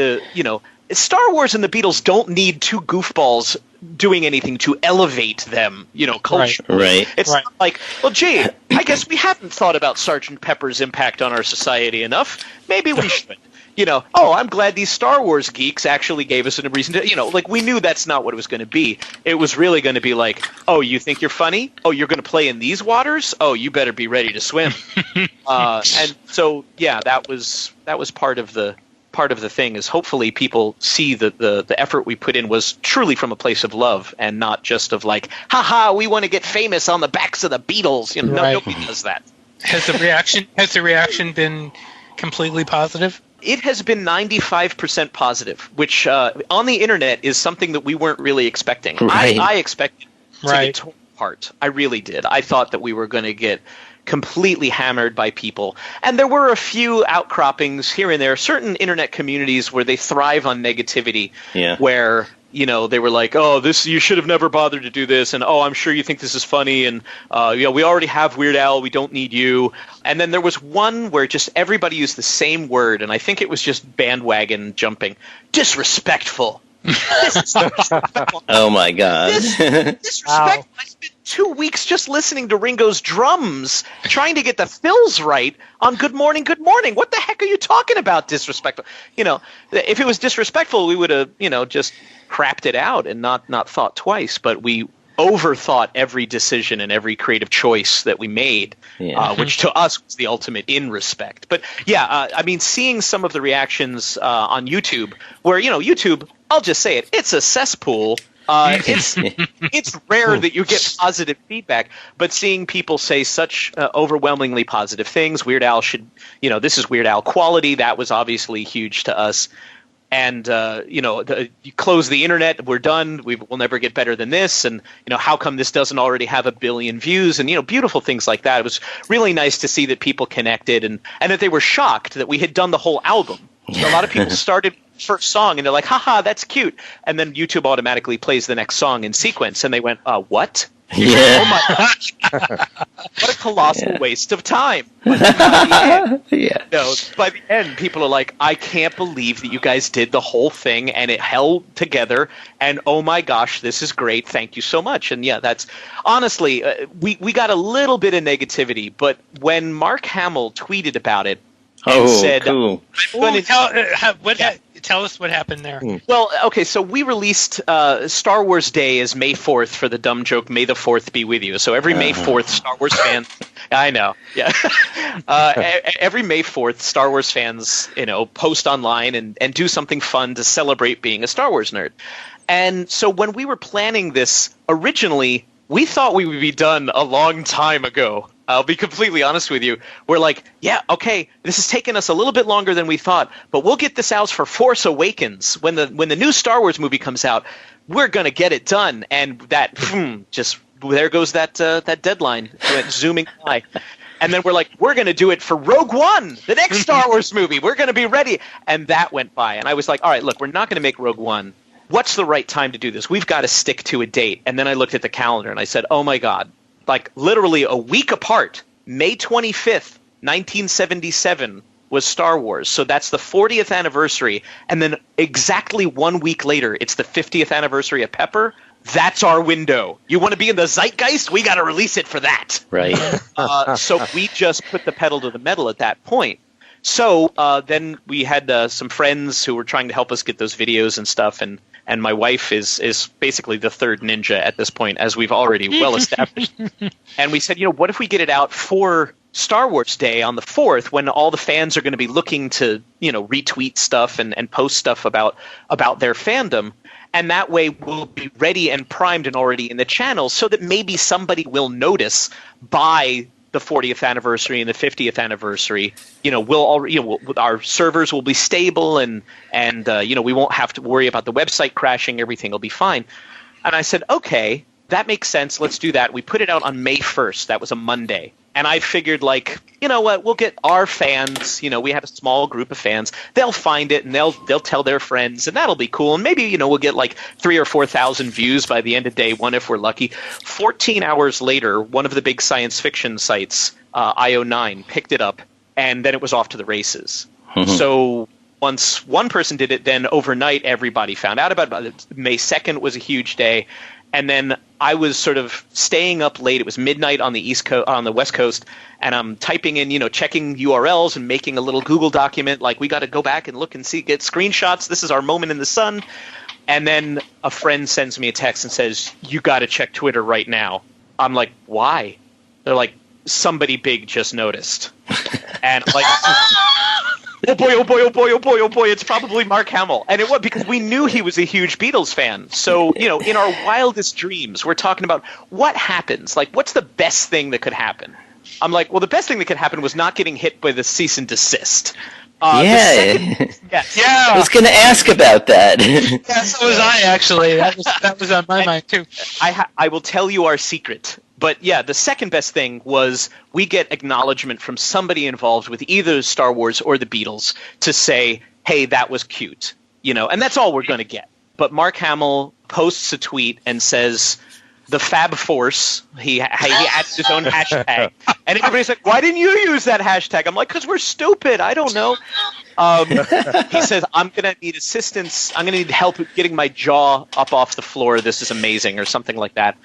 Star Wars and the Beatles don't need two goofballs doing anything to elevate them, culturally. Right. It's not like, well, gee, I guess we haven't thought about Sgt. Pepper's impact on our society enough. Maybe we should. I'm glad these Star Wars geeks actually gave us a reason to, we knew that's not what it was going to be. It was really going to be like, oh, you think you're funny? Oh, you're going to play in these waters? Oh, you better be ready to swim. And so, yeah, that was part of the thing, is hopefully people see that the effort we put in was truly from a place of love and not just of haha, we want to get famous on the backs of the Beatles. Nobody does that. Has the reaction been completely positive? It has been 95% positive, which on the internet is something that we weren't really expecting. Right. I expected to get torn apart. I really did. I thought that we were going to get completely hammered by people. And there were a few outcroppings here and there, certain internet communities where they thrive on negativity, where they were like, oh, this, you should have never bothered to do this, and oh, I'm sure you think this is funny, and we already have Weird Al, we don't need you. And then there was one where just everybody used the same word, and I think it was just bandwagon jumping. Disrespectful. Oh my God. Disrespectful. Wow. I spent 2 weeks just listening to Ringo's drums, trying to get the fills right on Good Morning, Good Morning. What the heck are you talking about, disrespectful? If it was disrespectful, we would have, just crapped it out and not thought twice. But we overthought every decision and every creative choice that we made, which to us was the ultimate in respect. But yeah, seeing some of the reactions on YouTube, where YouTube, I'll just say it, it's a cesspool. It's rare that you get positive feedback, but seeing people say such overwhelmingly positive things, Weird Al should, this is Weird Al quality, that was obviously huge to us. And, you close the internet, we're done, we'll never get better than this, and, how come this doesn't already have 1 billion views, and, beautiful things like that. It was really nice to see that people connected and that they were shocked that we had done the whole album. A lot of people started first song, and they're like, haha, that's cute. And then YouTube automatically plays the next song in sequence, and they went, what? Yeah. Oh my gosh. What a colossal waste of time. But by the end, by the end, people are like, I can't believe that you guys did the whole thing and it held together. And oh my gosh, this is great. Thank you so much. And yeah, that's honestly, we got a little bit of negativity. But when Mark Hamill tweeted about it and said, cool. Tell us what happened there. Well, okay, so we released Star Wars Day as May 4th for the dumb joke, May the 4th be with you. So every May 4th, Star Wars fans... I know, yeah. Every May 4th, Star Wars fans, post online and do something fun to celebrate being a Star Wars nerd. And so when we were planning this, originally, we thought we would be done a long time ago. I'll be completely honest with you. We're like, yeah, okay, this has taken us a little bit longer than we thought, but we'll get this out for Force Awakens. When the new Star Wars movie comes out, we're going to get it done. And that, just there goes that deadline. It went zooming by. And then we're like, we're going to do it for Rogue One, the next Star Wars movie. We're going to be ready. And that went by. And I was like, all right, look, we're not going to make Rogue One. What's the right time to do this? We've got to stick to a date. And then I looked at the calendar and I said, oh my God. Like literally a week apart, May 25th, 1977 was Star Wars. So that's the 40th anniversary. And then exactly 1 week later, it's the 50th anniversary of Pepper. That's our window. You want to be in the zeitgeist? We got to release it for that. Right. So we just put the pedal to the metal at that point. So then we had some friends who were trying to help us get those videos and stuff. And my wife is basically the third ninja at this point, as we've already well established. And we said, what if we get it out for Star Wars Day on the 4th, when all the fans are going to be looking to, retweet stuff and post stuff about their fandom. And that way we'll be ready and primed and already in the channel so that maybe somebody will notice by the 40th anniversary and the 50th anniversary, our servers will be stable and we won't have to worry about the website crashing. Everything will be fine. And I said, okay, that makes sense. Let's do that. We put it out on May 1st. That was a Monday. And I figured, you know what, we'll get our fans, we had a small group of fans, they'll find it and they'll tell their friends and that'll be cool. And maybe, we'll get 3,000 or 4,000 views by the end of day one if we're lucky. 14 hours later, one of the big science fiction sites, IO9, picked it up and then it was off to the races. Mm-hmm. So once one person did it, then overnight everybody found out about it. May 2nd was a huge day. And then I was sort of staying up late. It was midnight on the West Coast, and I'm typing in, checking URLs and making a little Google document. Like, we got to go back and look and see, get screenshots. This is our moment in the sun. And then a friend sends me a text and says, "You got to check Twitter right now." I'm like, "Why?" They're like, "Somebody big just noticed." And I'm like, oh boy, oh boy, oh boy, oh boy, oh boy, it's probably Mark Hamill. And it was because we knew he was a huge Beatles fan. So, in our wildest dreams, we're talking about what happens. Like, what's the best thing that could happen? I'm like, well, the best thing that could happen was not getting hit by the cease and desist. I was going to ask about that. Yeah, so was I, actually. That was on my mind, too. I will tell you our secret. But yeah, the second best thing was we get acknowledgement from somebody involved with either Star Wars or the Beatles to say, hey, that was cute, and that's all we're going to get. But Mark Hamill posts a tweet and says, the Fab Force, he adds his own hashtag. And everybody's like, why didn't you use that hashtag? I'm like, because we're stupid. I don't know. He says, I'm going to need assistance. I'm going to need help getting my jaw up off the floor. This is amazing, or something like that.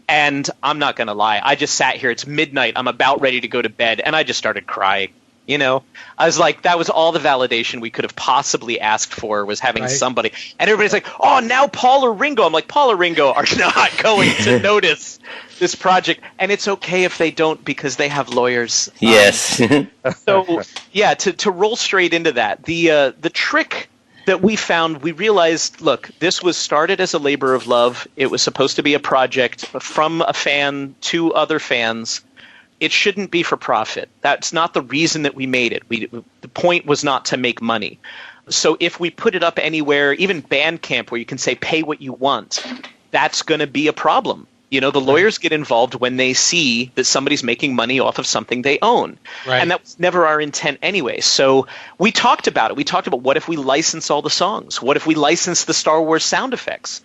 And I'm not going to lie. I just sat here. It's midnight. I'm about ready to go to bed. And I just started crying. I was like, that was all the validation we could have possibly asked for, was having somebody. And everybody's like, oh, now Paul or Ringo. I'm like, Paul or Ringo are not going to notice this project. And it's okay if they don't, because they have lawyers. Yes. So, yeah, to roll straight into that, the trick that we found, we realized, look, this was started as a labor of love. It was supposed to be a project from a fan to other fans. It shouldn't be for profit. That's not the reason that we made it. The point was not to make money. So if we put it up anywhere, even Bandcamp, where you can say pay what you want, that's going to be a problem. You know, the lawyers get involved when they see that somebody's making money off of something they own. Right. And that was never our intent anyway. So we talked about it. We talked about what if we license all the songs? What if we license the Star Wars sound effects?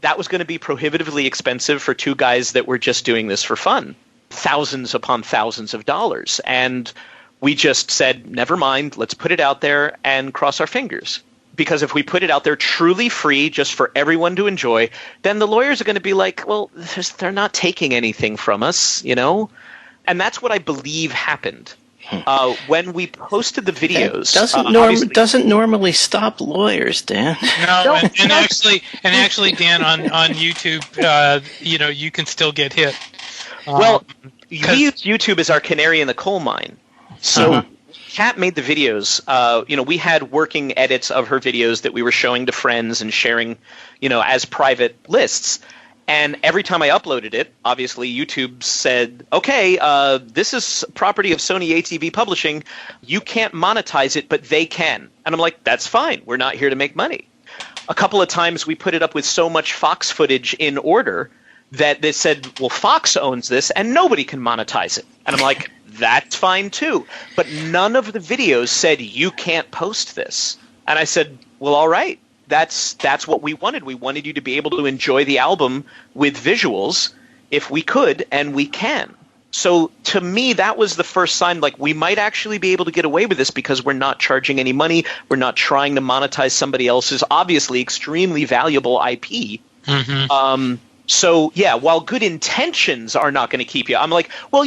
That was going to be prohibitively expensive for two guys that were just doing this for fun. Thousands upon thousands of dollars. And we just said, never mind, let's put it out there and cross our fingers. Because if we put it out there truly free, just for everyone to enjoy, then the lawyers are going to be like, well, they're not taking anything from us, you know? And that's what I believe happened. When we posted the videos, doesn't normally stop lawyers, Dan. No, and actually, Dan, on YouTube, you can still get hit. Well, we use YouTube as our canary in the coal mine. So Kat made the videos. We had working edits of her videos that we were showing to friends and sharing, as private lists. And every time I uploaded it, obviously YouTube said, okay, this is property of Sony ATV Publishing. You can't monetize it, but they can. And I'm like, that's fine. We're not here to make money. A couple of times we put it up with so much Fox footage in order that they said, well, Fox owns this and nobody can monetize it. And I'm like, that's fine too. But none of the videos said you can't post this. And I said, well, all right. That's what we wanted. We wanted you to be able to enjoy the album with visuals if we could, and we can. So to me, that was the first sign, like, we might actually be able to get away with this because we're not charging any money. We're not trying to monetize somebody else's obviously extremely valuable IP. Mm-hmm. So, yeah, while good intentions are not going to keep you, I'm like, well,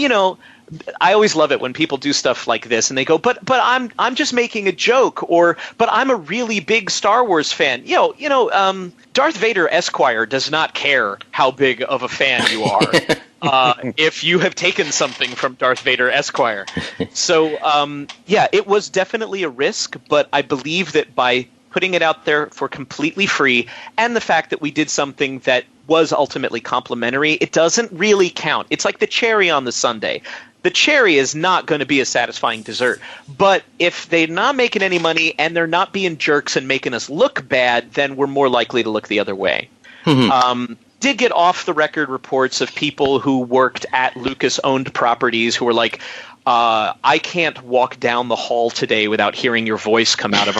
I always love it when people do stuff like this and they go, but I'm just making a joke, or but I'm a really big Star Wars fan. Darth Vader Esquire does not care how big of a fan you are if you have taken something from Darth Vader Esquire. So it was definitely a risk, but I believe that by putting it out there for completely free, and the fact that we did something that was ultimately complimentary, it doesn't really count. It's like the cherry on the sundae. The cherry is not going to be a satisfying dessert. But if they're not making any money and they're not being jerks and making us look bad, then we're more likely to look the other way. Mm-hmm. Did get off-the-record reports of people who worked at Lucas-owned properties who were like, I can't walk down the hall today without hearing your voice come out of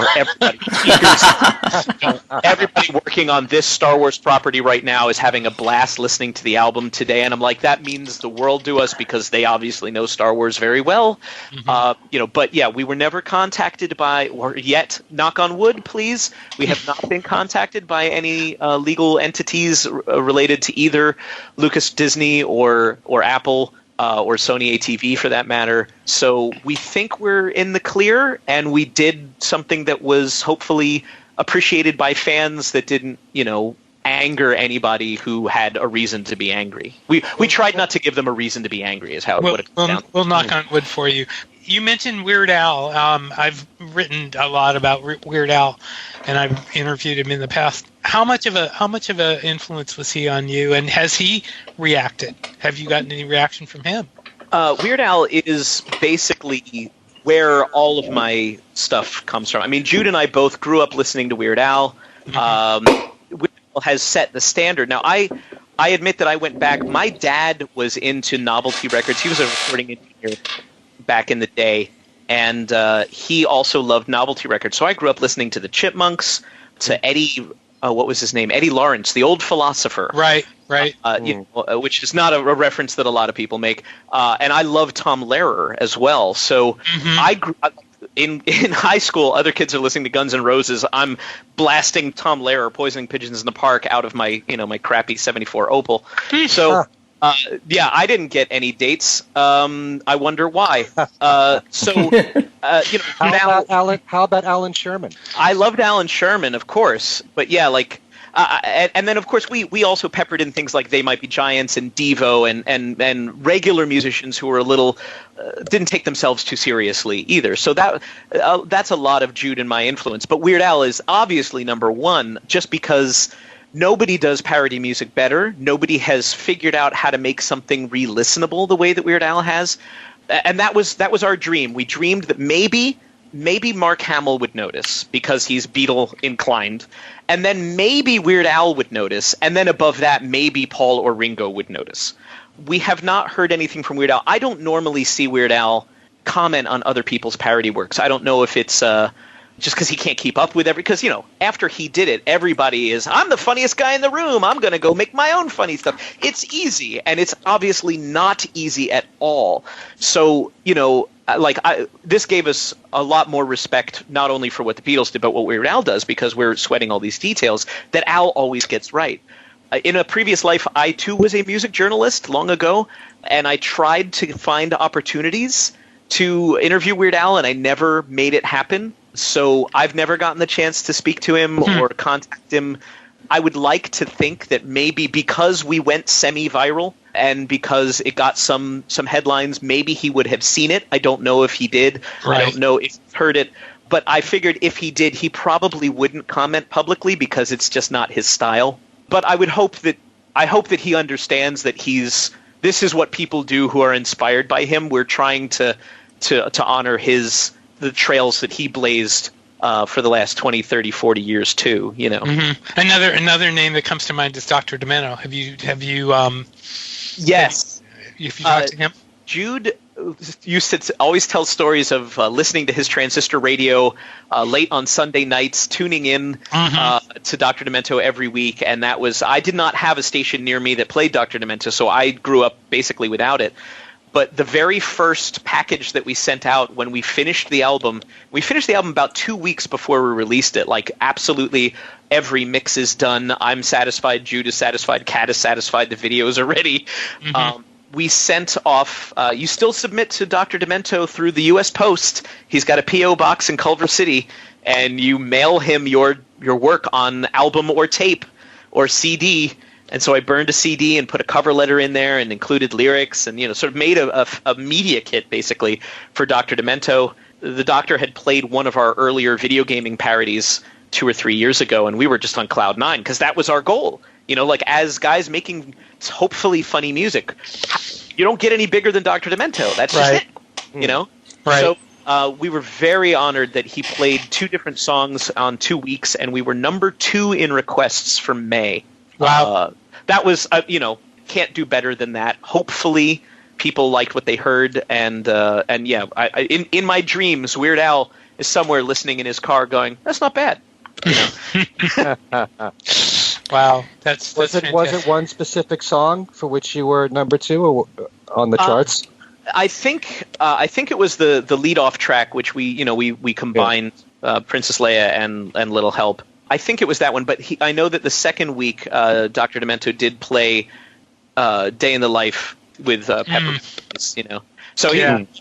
everybody working on this Star Wars property right now is having a blast listening to the album today. And I'm like, that means the world to us because they obviously know Star Wars very well. Mm-hmm. But yeah, we were never contacted by, or yet, knock on wood, please, we have not been contacted by any legal entities related to either Lucas, Disney, or Apple. Or Sony ATV for that matter. So we think we're in the clear, and we did something that was hopefully appreciated by fans that didn't, anger anybody who had a reason to be angry. We tried not to give them a reason to be angry, is how it would have come down. We'll knock on wood for you. You mentioned Weird Al. I've written a lot about Weird Al, and I've interviewed him in the past. How much of a influence was he on you, and has he reacted? Have you gotten any reaction from him? Weird Al is basically where all of my stuff comes from. I mean, Jude and I both grew up listening to Weird Al. Weird Al has set the standard. Now, I admit that I went back. My dad was into novelty records. He was a recording engineer back in the day, and he also loved novelty records. So I grew up listening to the Chipmunks, to Eddie, what was his name? Eddie Lawrence, the old philosopher. Right. Which is not a reference that a lot of people make. And I love Tom Lehrer as well. So I grew up in high school. Other kids are listening to Guns N' Roses. I'm blasting Tom Lehrer, Poisoning Pigeons in the Park, out of my my crappy '74 Opel. So. I didn't get any dates. I wonder why. How about Alan Sherman? I loved Alan Sherman, of course, but yeah, and then of course we also peppered in things like They Might Be Giants and Devo and regular musicians who were a little didn't take themselves too seriously either. So that's a lot of Jude and my influence. But Weird Al is obviously number one, just because. Nobody does parody music better. Nobody has figured out how to make something re-listenable the way that Weird Al has. And that was our dream. We dreamed that maybe maybe Mark Hamill would notice because he's Beatle inclined, and then maybe Weird Al would notice, and then above that, maybe Paul or Ringo would notice. We have not heard anything from Weird Al. I don't normally see Weird Al comment on other people's parody works. I don't know if it's just because he can't keep up with because, after he did it, everybody is, I'm the funniest guy in the room. I'm going to go make my own funny stuff. It's easy, and it's obviously not easy at all. So, this gave us a lot more respect, not only for what the Beatles did, but what Weird Al does, because we're sweating all these details that Al always gets right. In a previous life, I too was a music journalist long ago, and I tried to find opportunities to interview Weird Al, and I never made it happen. So I've never gotten the chance to speak to him or contact him. I would like to think that maybe because we went semi-viral and because it got some headlines, maybe he would have seen it. I don't know if he did. Right. I don't know if he heard it. But I figured if he did, he probably wouldn't comment publicly because it's just not his style. But I hope that he understands that this is what people do who are inspired by him. We're trying to honor the trails that he blazed for the last 20, 30, 40 years too, Mm-hmm. Another name that comes to mind is Dr. Demento. Have you Yes. If you talked to him? Jude used to always tell stories of listening to his transistor radio late on Sunday nights, tuning in to Dr. Demento every week, and I did not have a station near me that played Dr. Demento, so I grew up basically without it. But the very first package that we sent out when we finished the album about 2 weeks before we released it. Like, absolutely every mix is done. I'm satisfied. Jude is satisfied. Kat is satisfied. The videos are ready. Mm-hmm. We sent off you still submit to Dr. Demento through the U.S. Post. He's got a P.O. box in Culver City, and you mail him your work on album or tape or CD. And so I burned a CD and put a cover letter in there and included lyrics and, sort of made a media kit, basically, for Dr. Demento. The Doctor had played one of our earlier video gaming parodies 2 or 3 years ago, and we were just on cloud nine because that was our goal. As guys making hopefully funny music, you don't get any bigger than Dr. Demento. That's just it, Right. So we were very honored that he played 2 different songs on 2 weeks, and we were number 2 in requests for May. Wow. That was, can't do better than that. Hopefully people liked what they heard. And yeah, in my dreams, Weird Al is somewhere listening in his car going, that's not bad. Wow. That's was it one specific song for which you were number 2 on the charts? I think it was the lead-off track, which we combined Princess Leia and Little Help. I think it was that one, but I know that the second week, Dr. Demento did play "Day in the Life" with Pepper. So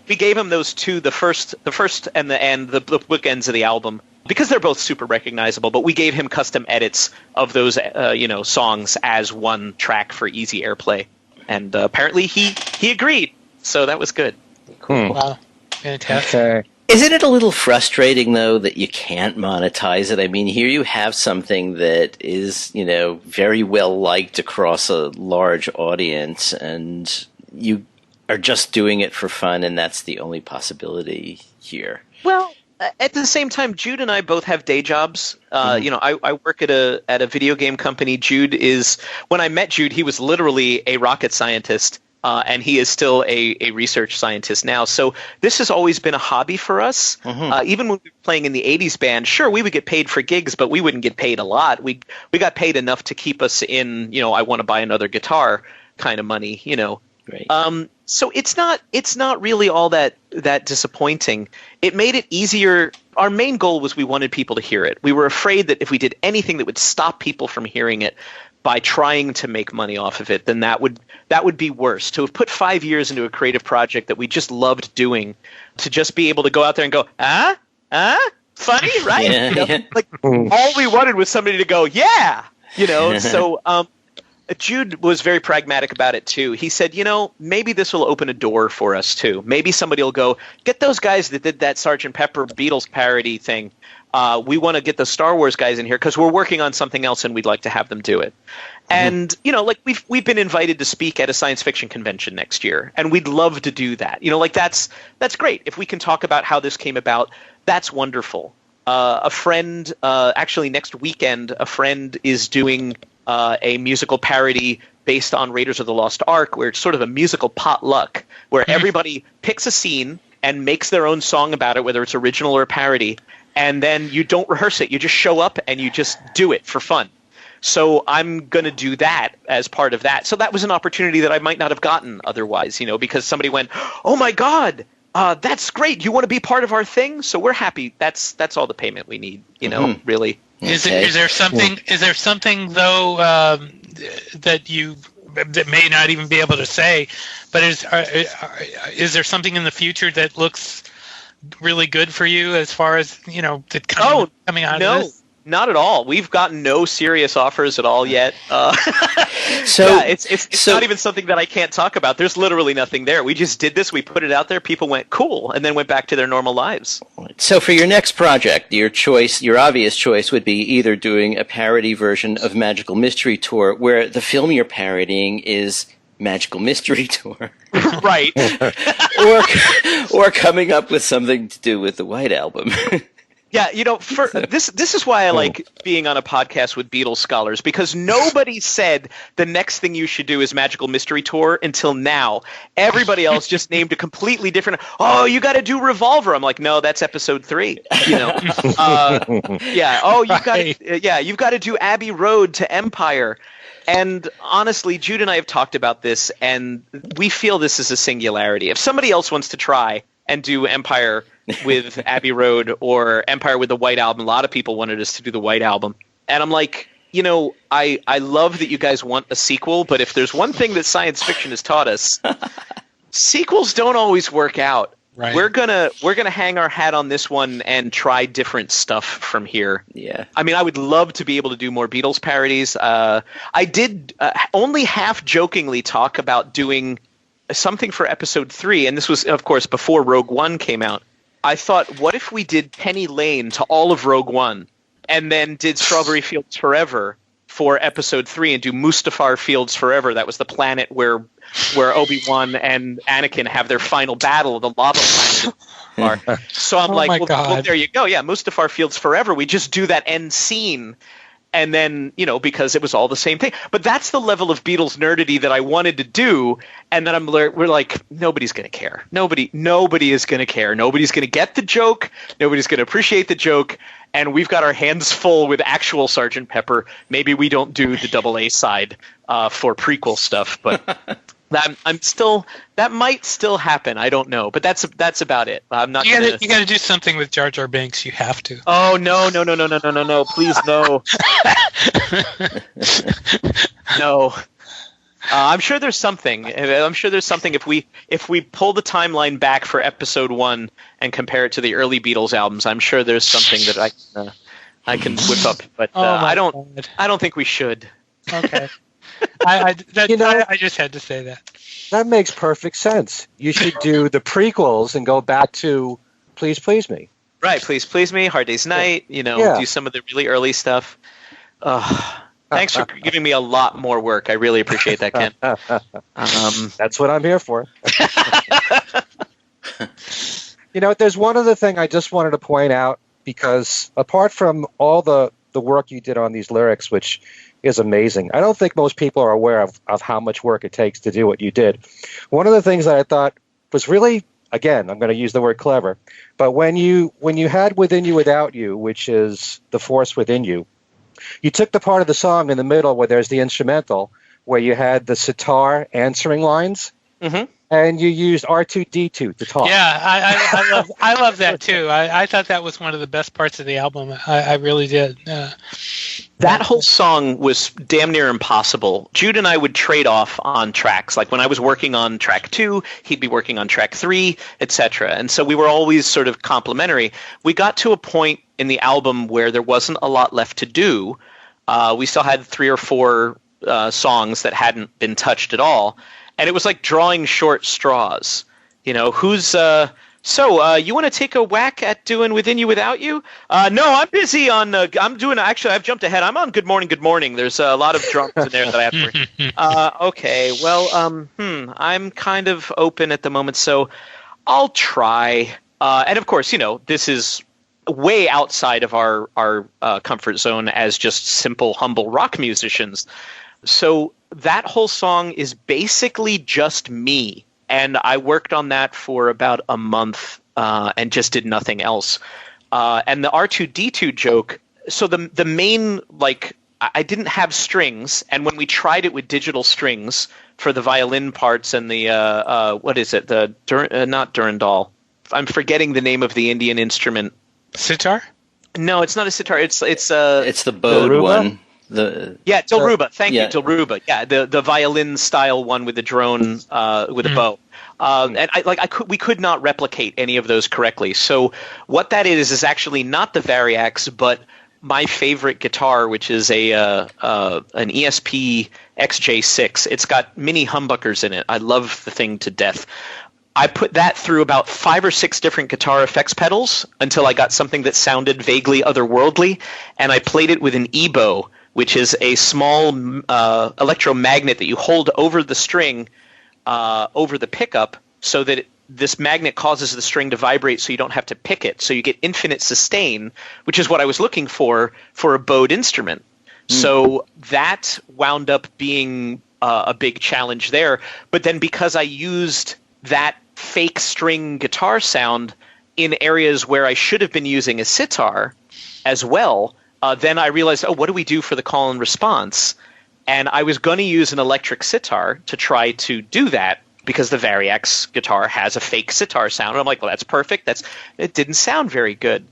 we gave him those 2, the first and the bookends of the album, because they're both super recognizable. But we gave him custom edits of those songs as one track for easy airplay, and apparently he agreed. So that was good. Cool. Wow, fantastic. Okay. Isn't it a little frustrating, though, that you can't monetize it? I mean, here you have something that is, very well liked across a large audience, and you are just doing it for fun, and that's the only possibility here. Well, at the same time, Jude and I both have day jobs. I work at a video game company. When I met Jude, he was literally a rocket scientist. And he is still a research scientist now. So this has always been a hobby for us. Mm-hmm. Even when we were playing in the 80s band, sure, we would get paid for gigs, but we wouldn't get paid a lot. We got paid enough to keep us in, I want to buy another guitar kind of money, Right. So it's not really all that disappointing. It made it easier. Our main goal was we wanted people to hear it. We were afraid that if we did anything that would stop people from hearing it by trying to make money off of it, then that would be worse. To have put 5 years into a creative project that we just loved doing, to just be able to go out there and go, funny, right? Yeah. Like all we wanted was somebody to go, yeah, So Jude was very pragmatic about it too. He said, maybe this will open a door for us too. Maybe somebody will go, get those guys that did that Sgt. Pepper Beatles parody thing. We want to get the Star Wars guys in here because we're working on something else and we'd like to have them do it. And, we've been invited to speak at a science fiction convention next year, and we'd love to do that. That's great. If we can talk about how this came about, that's wonderful. A friend, actually next weekend, a friend is doing a musical parody based on Raiders of the Lost Ark, where it's sort of a musical potluck, where everybody picks a scene and makes their own song about it, whether it's original or parody, and then you don't rehearse it. You just show up and you just do it for fun. So I'm going to do that as part of that. So that was an opportunity that I might not have gotten otherwise, because somebody went, "Oh my God, that's great. You want to be part of our thing?" So we're happy. That's all the payment we need, really. Is there something though that may not even be able to say, but is there something in the future that looks really good for you as far as coming out of this? Not at all. We've gotten no serious offers at all yet. It's not even something that I can't talk about. There's literally nothing there. We just did this. We put it out there. People went cool, and then went back to their normal lives. So for your next project, your obvious choice would be either doing a parody version of Magical Mystery Tour, where the film you're parodying is Magical Mystery Tour. Right. or coming up with something to do with the White Album. Yeah, this is why I like being on a podcast with Beatles scholars, because nobody said the next thing you should do is Magical Mystery Tour until now. Everybody else just named a completely different. Oh, you got to do Revolver. I'm like, no, that's episode 3. Yeah. Oh, you've got to do Abbey Road to Empire. And honestly, Jude and I have talked about this, and we feel this is a singularity. If somebody else wants to try and do Empire with Abbey Road or Empire with the White Album, a lot of people wanted us to do the White Album. And I'm like, I love that you guys want a sequel, but if there's one thing that science fiction has taught us, sequels don't always work out. Right. We're gonna hang our hat on this one and try different stuff from here. Yeah. I mean, I would love to be able to do more Beatles parodies. I did only half jokingly talk about doing something for episode 3, and this was, of course, before Rogue One came out. I thought, what if we did Penny Lane to all of Rogue One, and then did Strawberry Fields Forever for episode 3, and do Mustafar Fields Forever? That was the planet where Obi-Wan and Anakin have their final battle, the lava planet. So I'm well, there you go. Yeah, Mustafar Fields Forever. We just do that end scene. And then, because it was all the same thing. But that's the level of Beatles nerdity that I wanted to do. And then we're like, nobody's going to care. Nobody is going to care. Nobody's going to get the joke. Nobody's going to appreciate the joke. And we've got our hands full with actual Sgt. Pepper. Maybe we don't do the AA side for prequel stuff, but that might still happen. I don't know, but that's about it. I'm not. You got to do something with Jar Jar Binks. You have to. Oh no! Please no. No. I'm sure there's something. If we pull the timeline back for episode 1 and compare it to the early Beatles albums, I'm sure there's something that I can whip up. But I don't think we should. Okay. I just had to say that. That makes perfect sense. You should do the prequels and go back to Please Please Me. Right, Please Please Me, Hard Day's Night, do some of the really early stuff. Thanks for giving me a lot more work. I really appreciate that, Ken. That's what I'm here for. There's one other thing I just wanted to point out, because apart from all the work you did on these lyrics, which is amazing, I don't think most people are aware of how much work it takes to do what you did. One of the things that I thought was really, again, I'm going to use the word clever, but when you had Within You Without You, which is the force within you, you took the part of the song in the middle where there's the instrumental, where you had the sitar answering lines, and you used R2-D2 to talk. Yeah, I love that too. I thought that was one of the best parts of the album. I really did. That whole song was damn near impossible. Jude and I would trade off on tracks. Like when I was working on track 2, he'd be working on track 3, etc. And so we were always sort of complementary. We got to a point in the album where there wasn't a lot left to do. We still had 3 or 4 songs that hadn't been touched at all. And it was like drawing short straws. You want to take a whack at doing Within You Without You? No, I'm busy on, actually, I've jumped ahead. I'm on Good Morning, Good Morning. There's a lot of drums in there that I have to okay, well, I'm kind of open at the moment, so I'll try. And of course, this is way outside of our comfort zone as just simple, humble rock musicians. So that whole song is basically just me. And I worked on that for about a month and just did nothing else. And the R2-D2 joke, so the main, like, I didn't have strings, and when we tried it with digital strings for the violin parts and the, what is it, not Durandal. I'm forgetting the name of the Indian instrument. Sitar? No, it's not a sitar. It's the bowed one. Dilruba. Thank you, Dilruba. Yeah, the violin style one with the drone with a bow. And we could not replicate any of those correctly. So what that is actually not the Variax, but my favorite guitar, which is an ESP XJ6. It's got mini humbuckers in it. I love the thing to death. I put that through about 5 or 6 different guitar effects pedals until I got something that sounded vaguely otherworldly, and I played it with an EBow, which is a small electromagnet that you hold over the string, over the pickup, so that this magnet causes the string to vibrate so you don't have to pick it. So you get infinite sustain, which is what I was looking for a bowed instrument. So that wound up being a big challenge there. But then because I used that fake string guitar sound in areas where I should have been using a sitar as well, then I realized, what do we do for the call and response? And I was going to use an electric sitar to try to do that because the Variax guitar has a fake sitar sound. And I'm like, well, that's perfect. It didn't sound very good.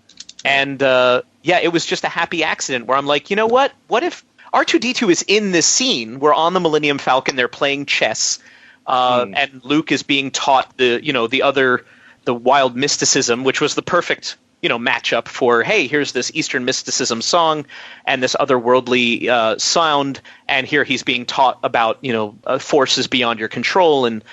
And it was just a happy accident where I'm like, you know what? What if R2-D2 is in this scene? We're on the Millennium Falcon. They're playing chess. And Luke is being taught the wild mysticism, which was the perfect matchup for, hey, here's this Eastern mysticism song and this otherworldly sound, and here he's being taught about forces beyond your control and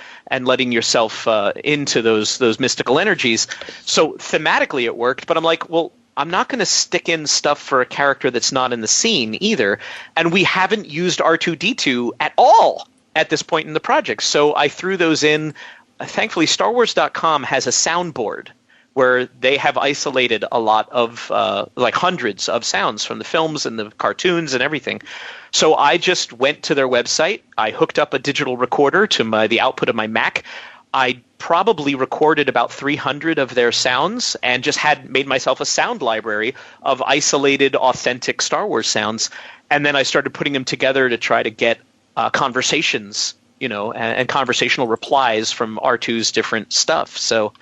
letting yourself into those mystical energies. So thematically it worked, but I'm like, well, I'm not going to stick in stuff for a character that's not in the scene either, and we haven't used R2-D2 at all at this point in the project. So I threw those in. Thankfully, StarWars.com has a soundboard where they have isolated a lot of, hundreds of sounds from the films and the cartoons and everything. So I just went to their website. I hooked up a digital recorder to the output of my Mac. I probably recorded about 300 of their sounds and just made myself a sound library of isolated, authentic Star Wars sounds. And then I started putting them together to try to get conversations, and conversational replies from R2's different stuff. So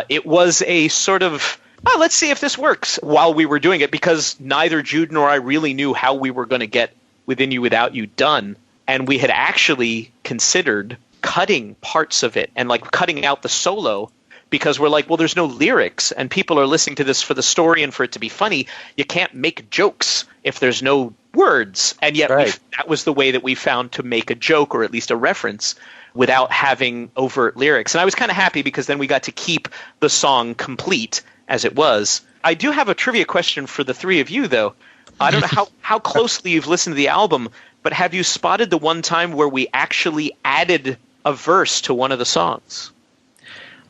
it was a sort of, let's see if this works while we were doing it, because neither Jude nor I really knew how we were going to get Within You Without You done. And we had actually considered cutting parts of it and cutting out the solo, because we're like, well, there's no lyrics and people are listening to this for the story and for it to be funny. You can't make jokes if there's no words. And yet that was the way that we found to make a joke, or at least a reference, without having overt lyrics. And I was kind of happy because then we got to keep the song complete as it was. I do have a trivia question for the three of you, though. I don't know how closely you've listened to the album, but have you spotted the one time where we actually added a verse to one of the songs?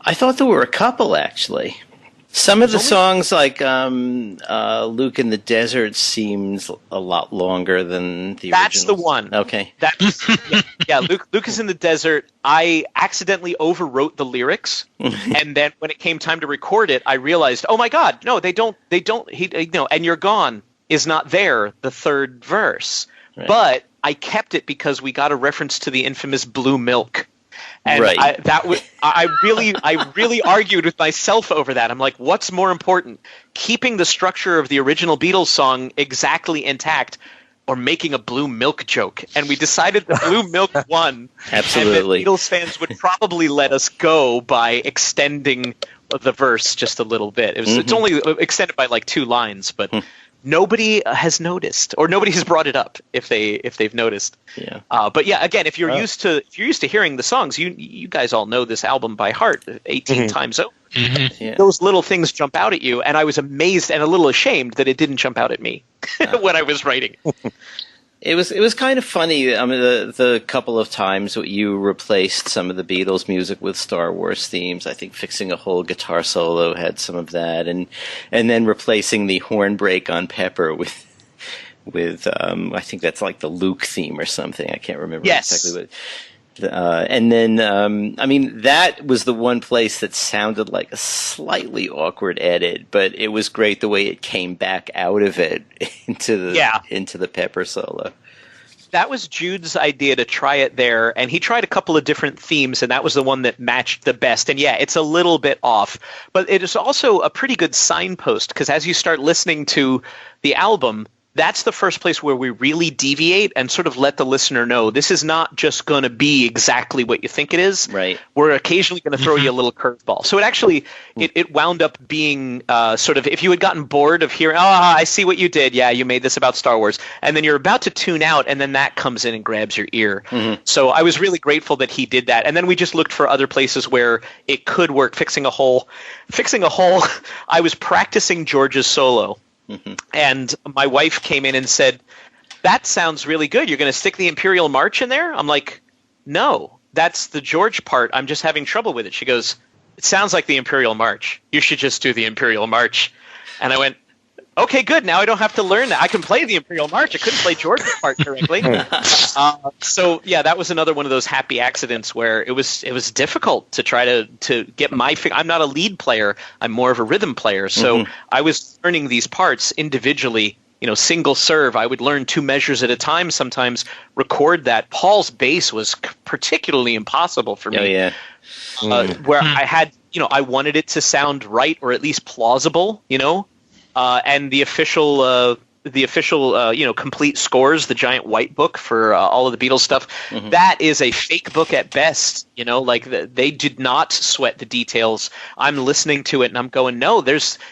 I thought there were a couple, actually. Some of the songs, like Luke in the Desert, seems a lot longer than the original. That's the one. Okay. Luke is in the Desert. I accidentally overwrote the lyrics, and then when it came time to record it, I realized, oh my God, no, they don't. And You're Gone is not there, the third verse. Right. But I kept it because we got a reference to the infamous blue milk. And I really argued with myself over that. I'm like, what's more important, keeping the structure of the original Beatles song exactly intact, or making a blue milk joke? And we decided the blue milk won. Absolutely. And the Beatles fans would probably let us go by extending the verse just a little bit. It's only extended by 2 lines, but nobody has noticed, or nobody has brought it up if they've noticed. Yeah. But yeah, again, if you're used to hearing the songs, you guys all know this album by heart 18 times over. Mm-hmm. Yeah. Those little things jump out at you, and I was amazed and a little ashamed that it didn't jump out at me when I was writing. It was kind of funny. I mean, the couple of times you replaced some of the Beatles music with Star Wars themes. I think Fixing a Hole guitar solo had some of that, and then replacing the horn break on Pepper with I think that's like the Luke theme or something. I can't remember exactly what. And then, I mean, that was the one place that sounded like a slightly awkward edit, but it was great the way it came back out of it into the Pepper solo. That was Jude's idea to try it there, and he tried a couple of different themes, and that was the one that matched the best. And yeah, it's a little bit off, but it is also a pretty good signpost, because as you start listening to the album, that's the first place where we really deviate and sort of let the listener know this is not just going to be exactly what you think it is. Right. We're occasionally going to throw you a little curveball. So it actually it wound up being sort of, if you had gotten bored of hearing, I see what you did. Yeah, you made this about Star Wars. And then you're about to tune out, and then that comes in and grabs your ear. Mm-hmm. So I was really grateful that he did that. And then we just looked for other places where it could work. Fixing a Hole, I was practicing George's solo. Mm-hmm. And my wife came in and said, that sounds really good. You're going to stick the Imperial March in there? I'm like, no, that's the George part. I'm just having trouble with it. She goes, it sounds like the Imperial March. You should just do the Imperial March. And I went, okay, good. Now I don't have to learn that. I can play the Imperial March. I couldn't play George's part correctly. So yeah, that was another one of those happy accidents where it was difficult to try to get my. I'm not a lead player. I'm more of a rhythm player. So I was learning these parts individually. Single serve. I would learn 2 measures at a time. Sometimes record that. Paul's bass was particularly impossible for me. Oh yeah. Where I had, I wanted it to sound right or at least plausible. And the official, complete scores, the giant white book for all of the Beatles stuff, that is a fake book at best. They did not sweat the details. I'm listening to it and I'm going, no,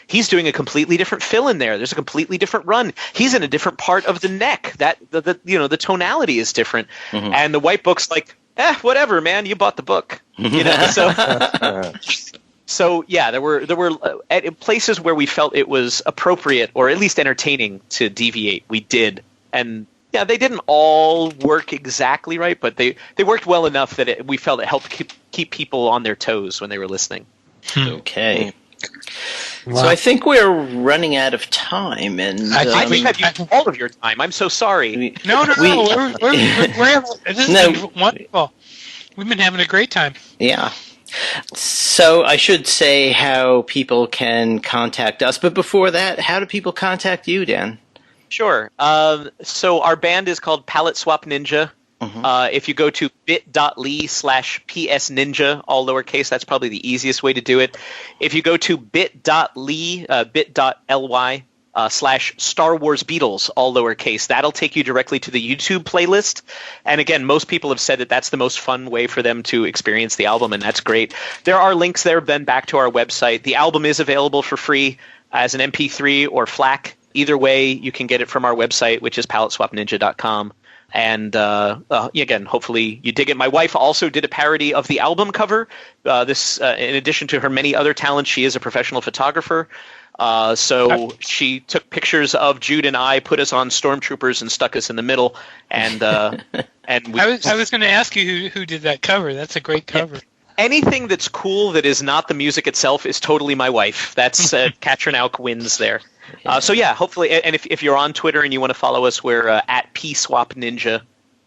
he's doing a completely different fill in there. There's a completely different run. He's in a different part of the neck. That the tonality is different. And the white book's like, whatever, man, you bought the book. So yeah, there were places where we felt it was appropriate or at least entertaining to deviate. We did, and yeah, they didn't all work exactly right, but they worked well enough that we felt it helped keep people on their toes when they were listening. Okay. Wow. So I think we're running out of time, and I think I've used all of your time. I'm so sorry. No. This has been wonderful. We've been having a great time. Yeah. So I should say how people can contact us, but before that, how do people contact you, Dan? Sure. So our band is called Palette Swap Ninja. If you go to bit.ly/psninja, all lowercase, that's probably the easiest way to do it. If you go to bit.ly, /Star Wars Beatles, all lowercase. That'll take you directly to the YouTube playlist. And again, most people have said that that's the most fun way for them to experience the album, and that's great. There are links there then back to our website. The album is available for free as an MP3 or FLAC. Either way, you can get it from our website, which is paletteswapninja.com. And again, hopefully you dig it. My wife also did a parody of the album cover. In addition to her many other talents, she is a professional photographer. So she took pictures of Jude and I, put us on stormtroopers, and stuck us in the middle. And I was going to ask you who did that cover. That's a great cover. Anything that's cool that is not the music itself is totally my wife. That's Katrin Auk wins there. So yeah, hopefully, and if you're on Twitter and you want to follow us, we're at PSwapNinja.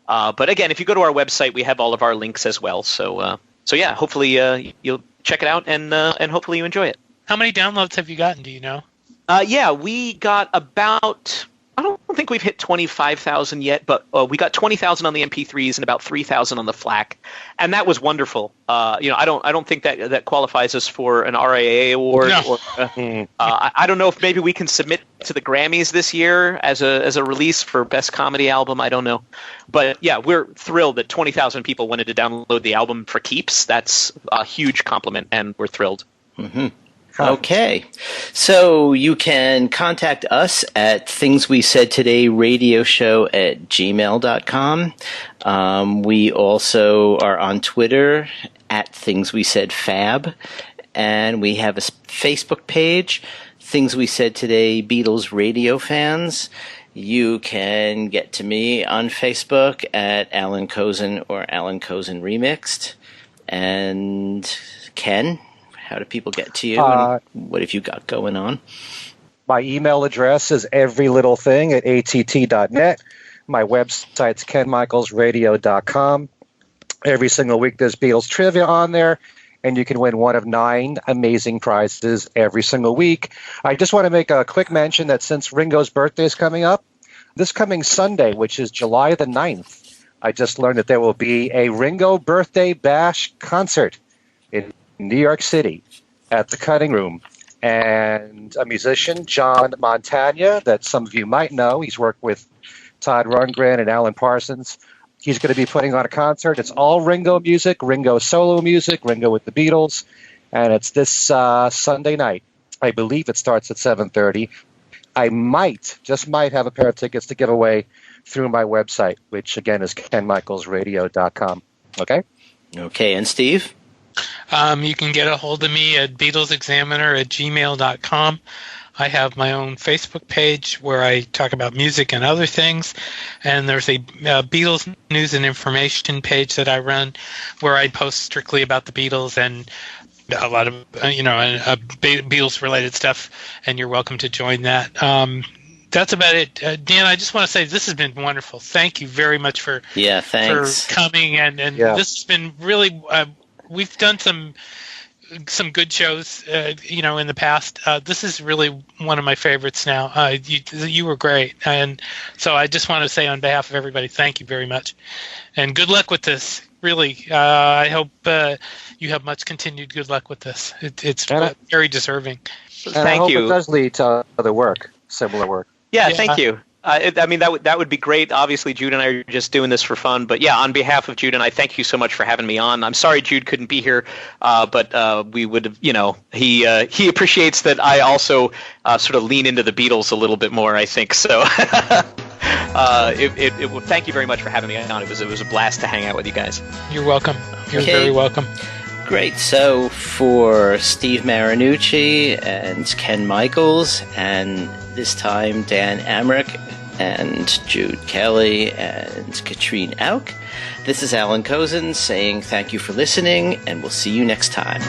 But again, if you go to our website, we have all of our links as well. So yeah, hopefully you'll check it out and hopefully you enjoy it. How many downloads have you gotten? Do you know? Yeah, we got about. I don't think we've hit 25,000 yet, but we got 20,000 on the MP3s and about 3,000 on the FLAC, and that was wonderful. I don't think that qualifies us for an RIAA award. No. Or, I don't know if maybe we can submit to the Grammys this year as a release for Best Comedy Album. I don't know, but yeah, we're thrilled that 20,000 people wanted to download the album for keeps. That's a huge compliment, and we're thrilled. Mm-hmm. Okay, so you can contact us at thingswesaidtodayradioshow@gmail.com. We also are on Twitter at thingswesaidfab, and we have a Facebook page, Things We Said Today Beatles Radio Fans, You can get to me on Facebook at Alan Cozen or Alan Cozen Remixed. And Ken, how do people get to you? And what have you got going on? My email address is everylittlething@att.net. My website's kenmichaelsradio.com. Every single week there's Beatles trivia on there, and you can win one of 9 amazing prizes every single week. I just want to make a quick mention that since Ringo's birthday is coming up, this coming Sunday, which is July the 9th, I just learned that there will be a Ringo Birthday Bash concert in New York City at the Cutting Room. And a musician, John Montagna, that some of you might know, he's worked with Todd Rundgren and Alan Parsons. He's going to be putting on a concert. It's all Ringo music, Ringo solo music, Ringo with the Beatles, and it's this Sunday night. I believe it starts at 7:30. I just might have a pair of tickets to give away through my website, which again is kenmichaelsradio.com. Okay? Okay, and Steve? You can get a hold of me at BeatlesExaminer@gmail.com. I have my own Facebook page where I talk about music and other things, and there's a Beatles news and information page that I run where I post strictly about the Beatles and a lot of Beatles related stuff, and you're welcome to join that. That's about it. Dan, I just want to say this has been wonderful. Thank you very much for coming, and this has been really we've done some good shows, in the past. This is really one of my favorites now. You were great. And so I just want to say on behalf of everybody, thank you very much. And good luck with this. Really, I hope you have much continued good luck with this. It's very deserving. And I hope it does lead to other work, similar work. Yeah, thank you. That would be great. Obviously, Jude and I are just doing this for fun. But yeah, on behalf of Jude and I, thank you so much for having me on. I'm sorry Jude couldn't be here, but we would have, he appreciates that I also sort of lean into the Beatles a little bit more, I think. So thank you very much for having me on. It was a blast to hang out with you guys. You're welcome. You're very welcome. Great. So for Steve Marinucci and Ken Michaels, and this time Dan Amrich and Jude Kelly and Katrine Auk, this is Alan Cozen saying thank you for listening, and we'll see you next time.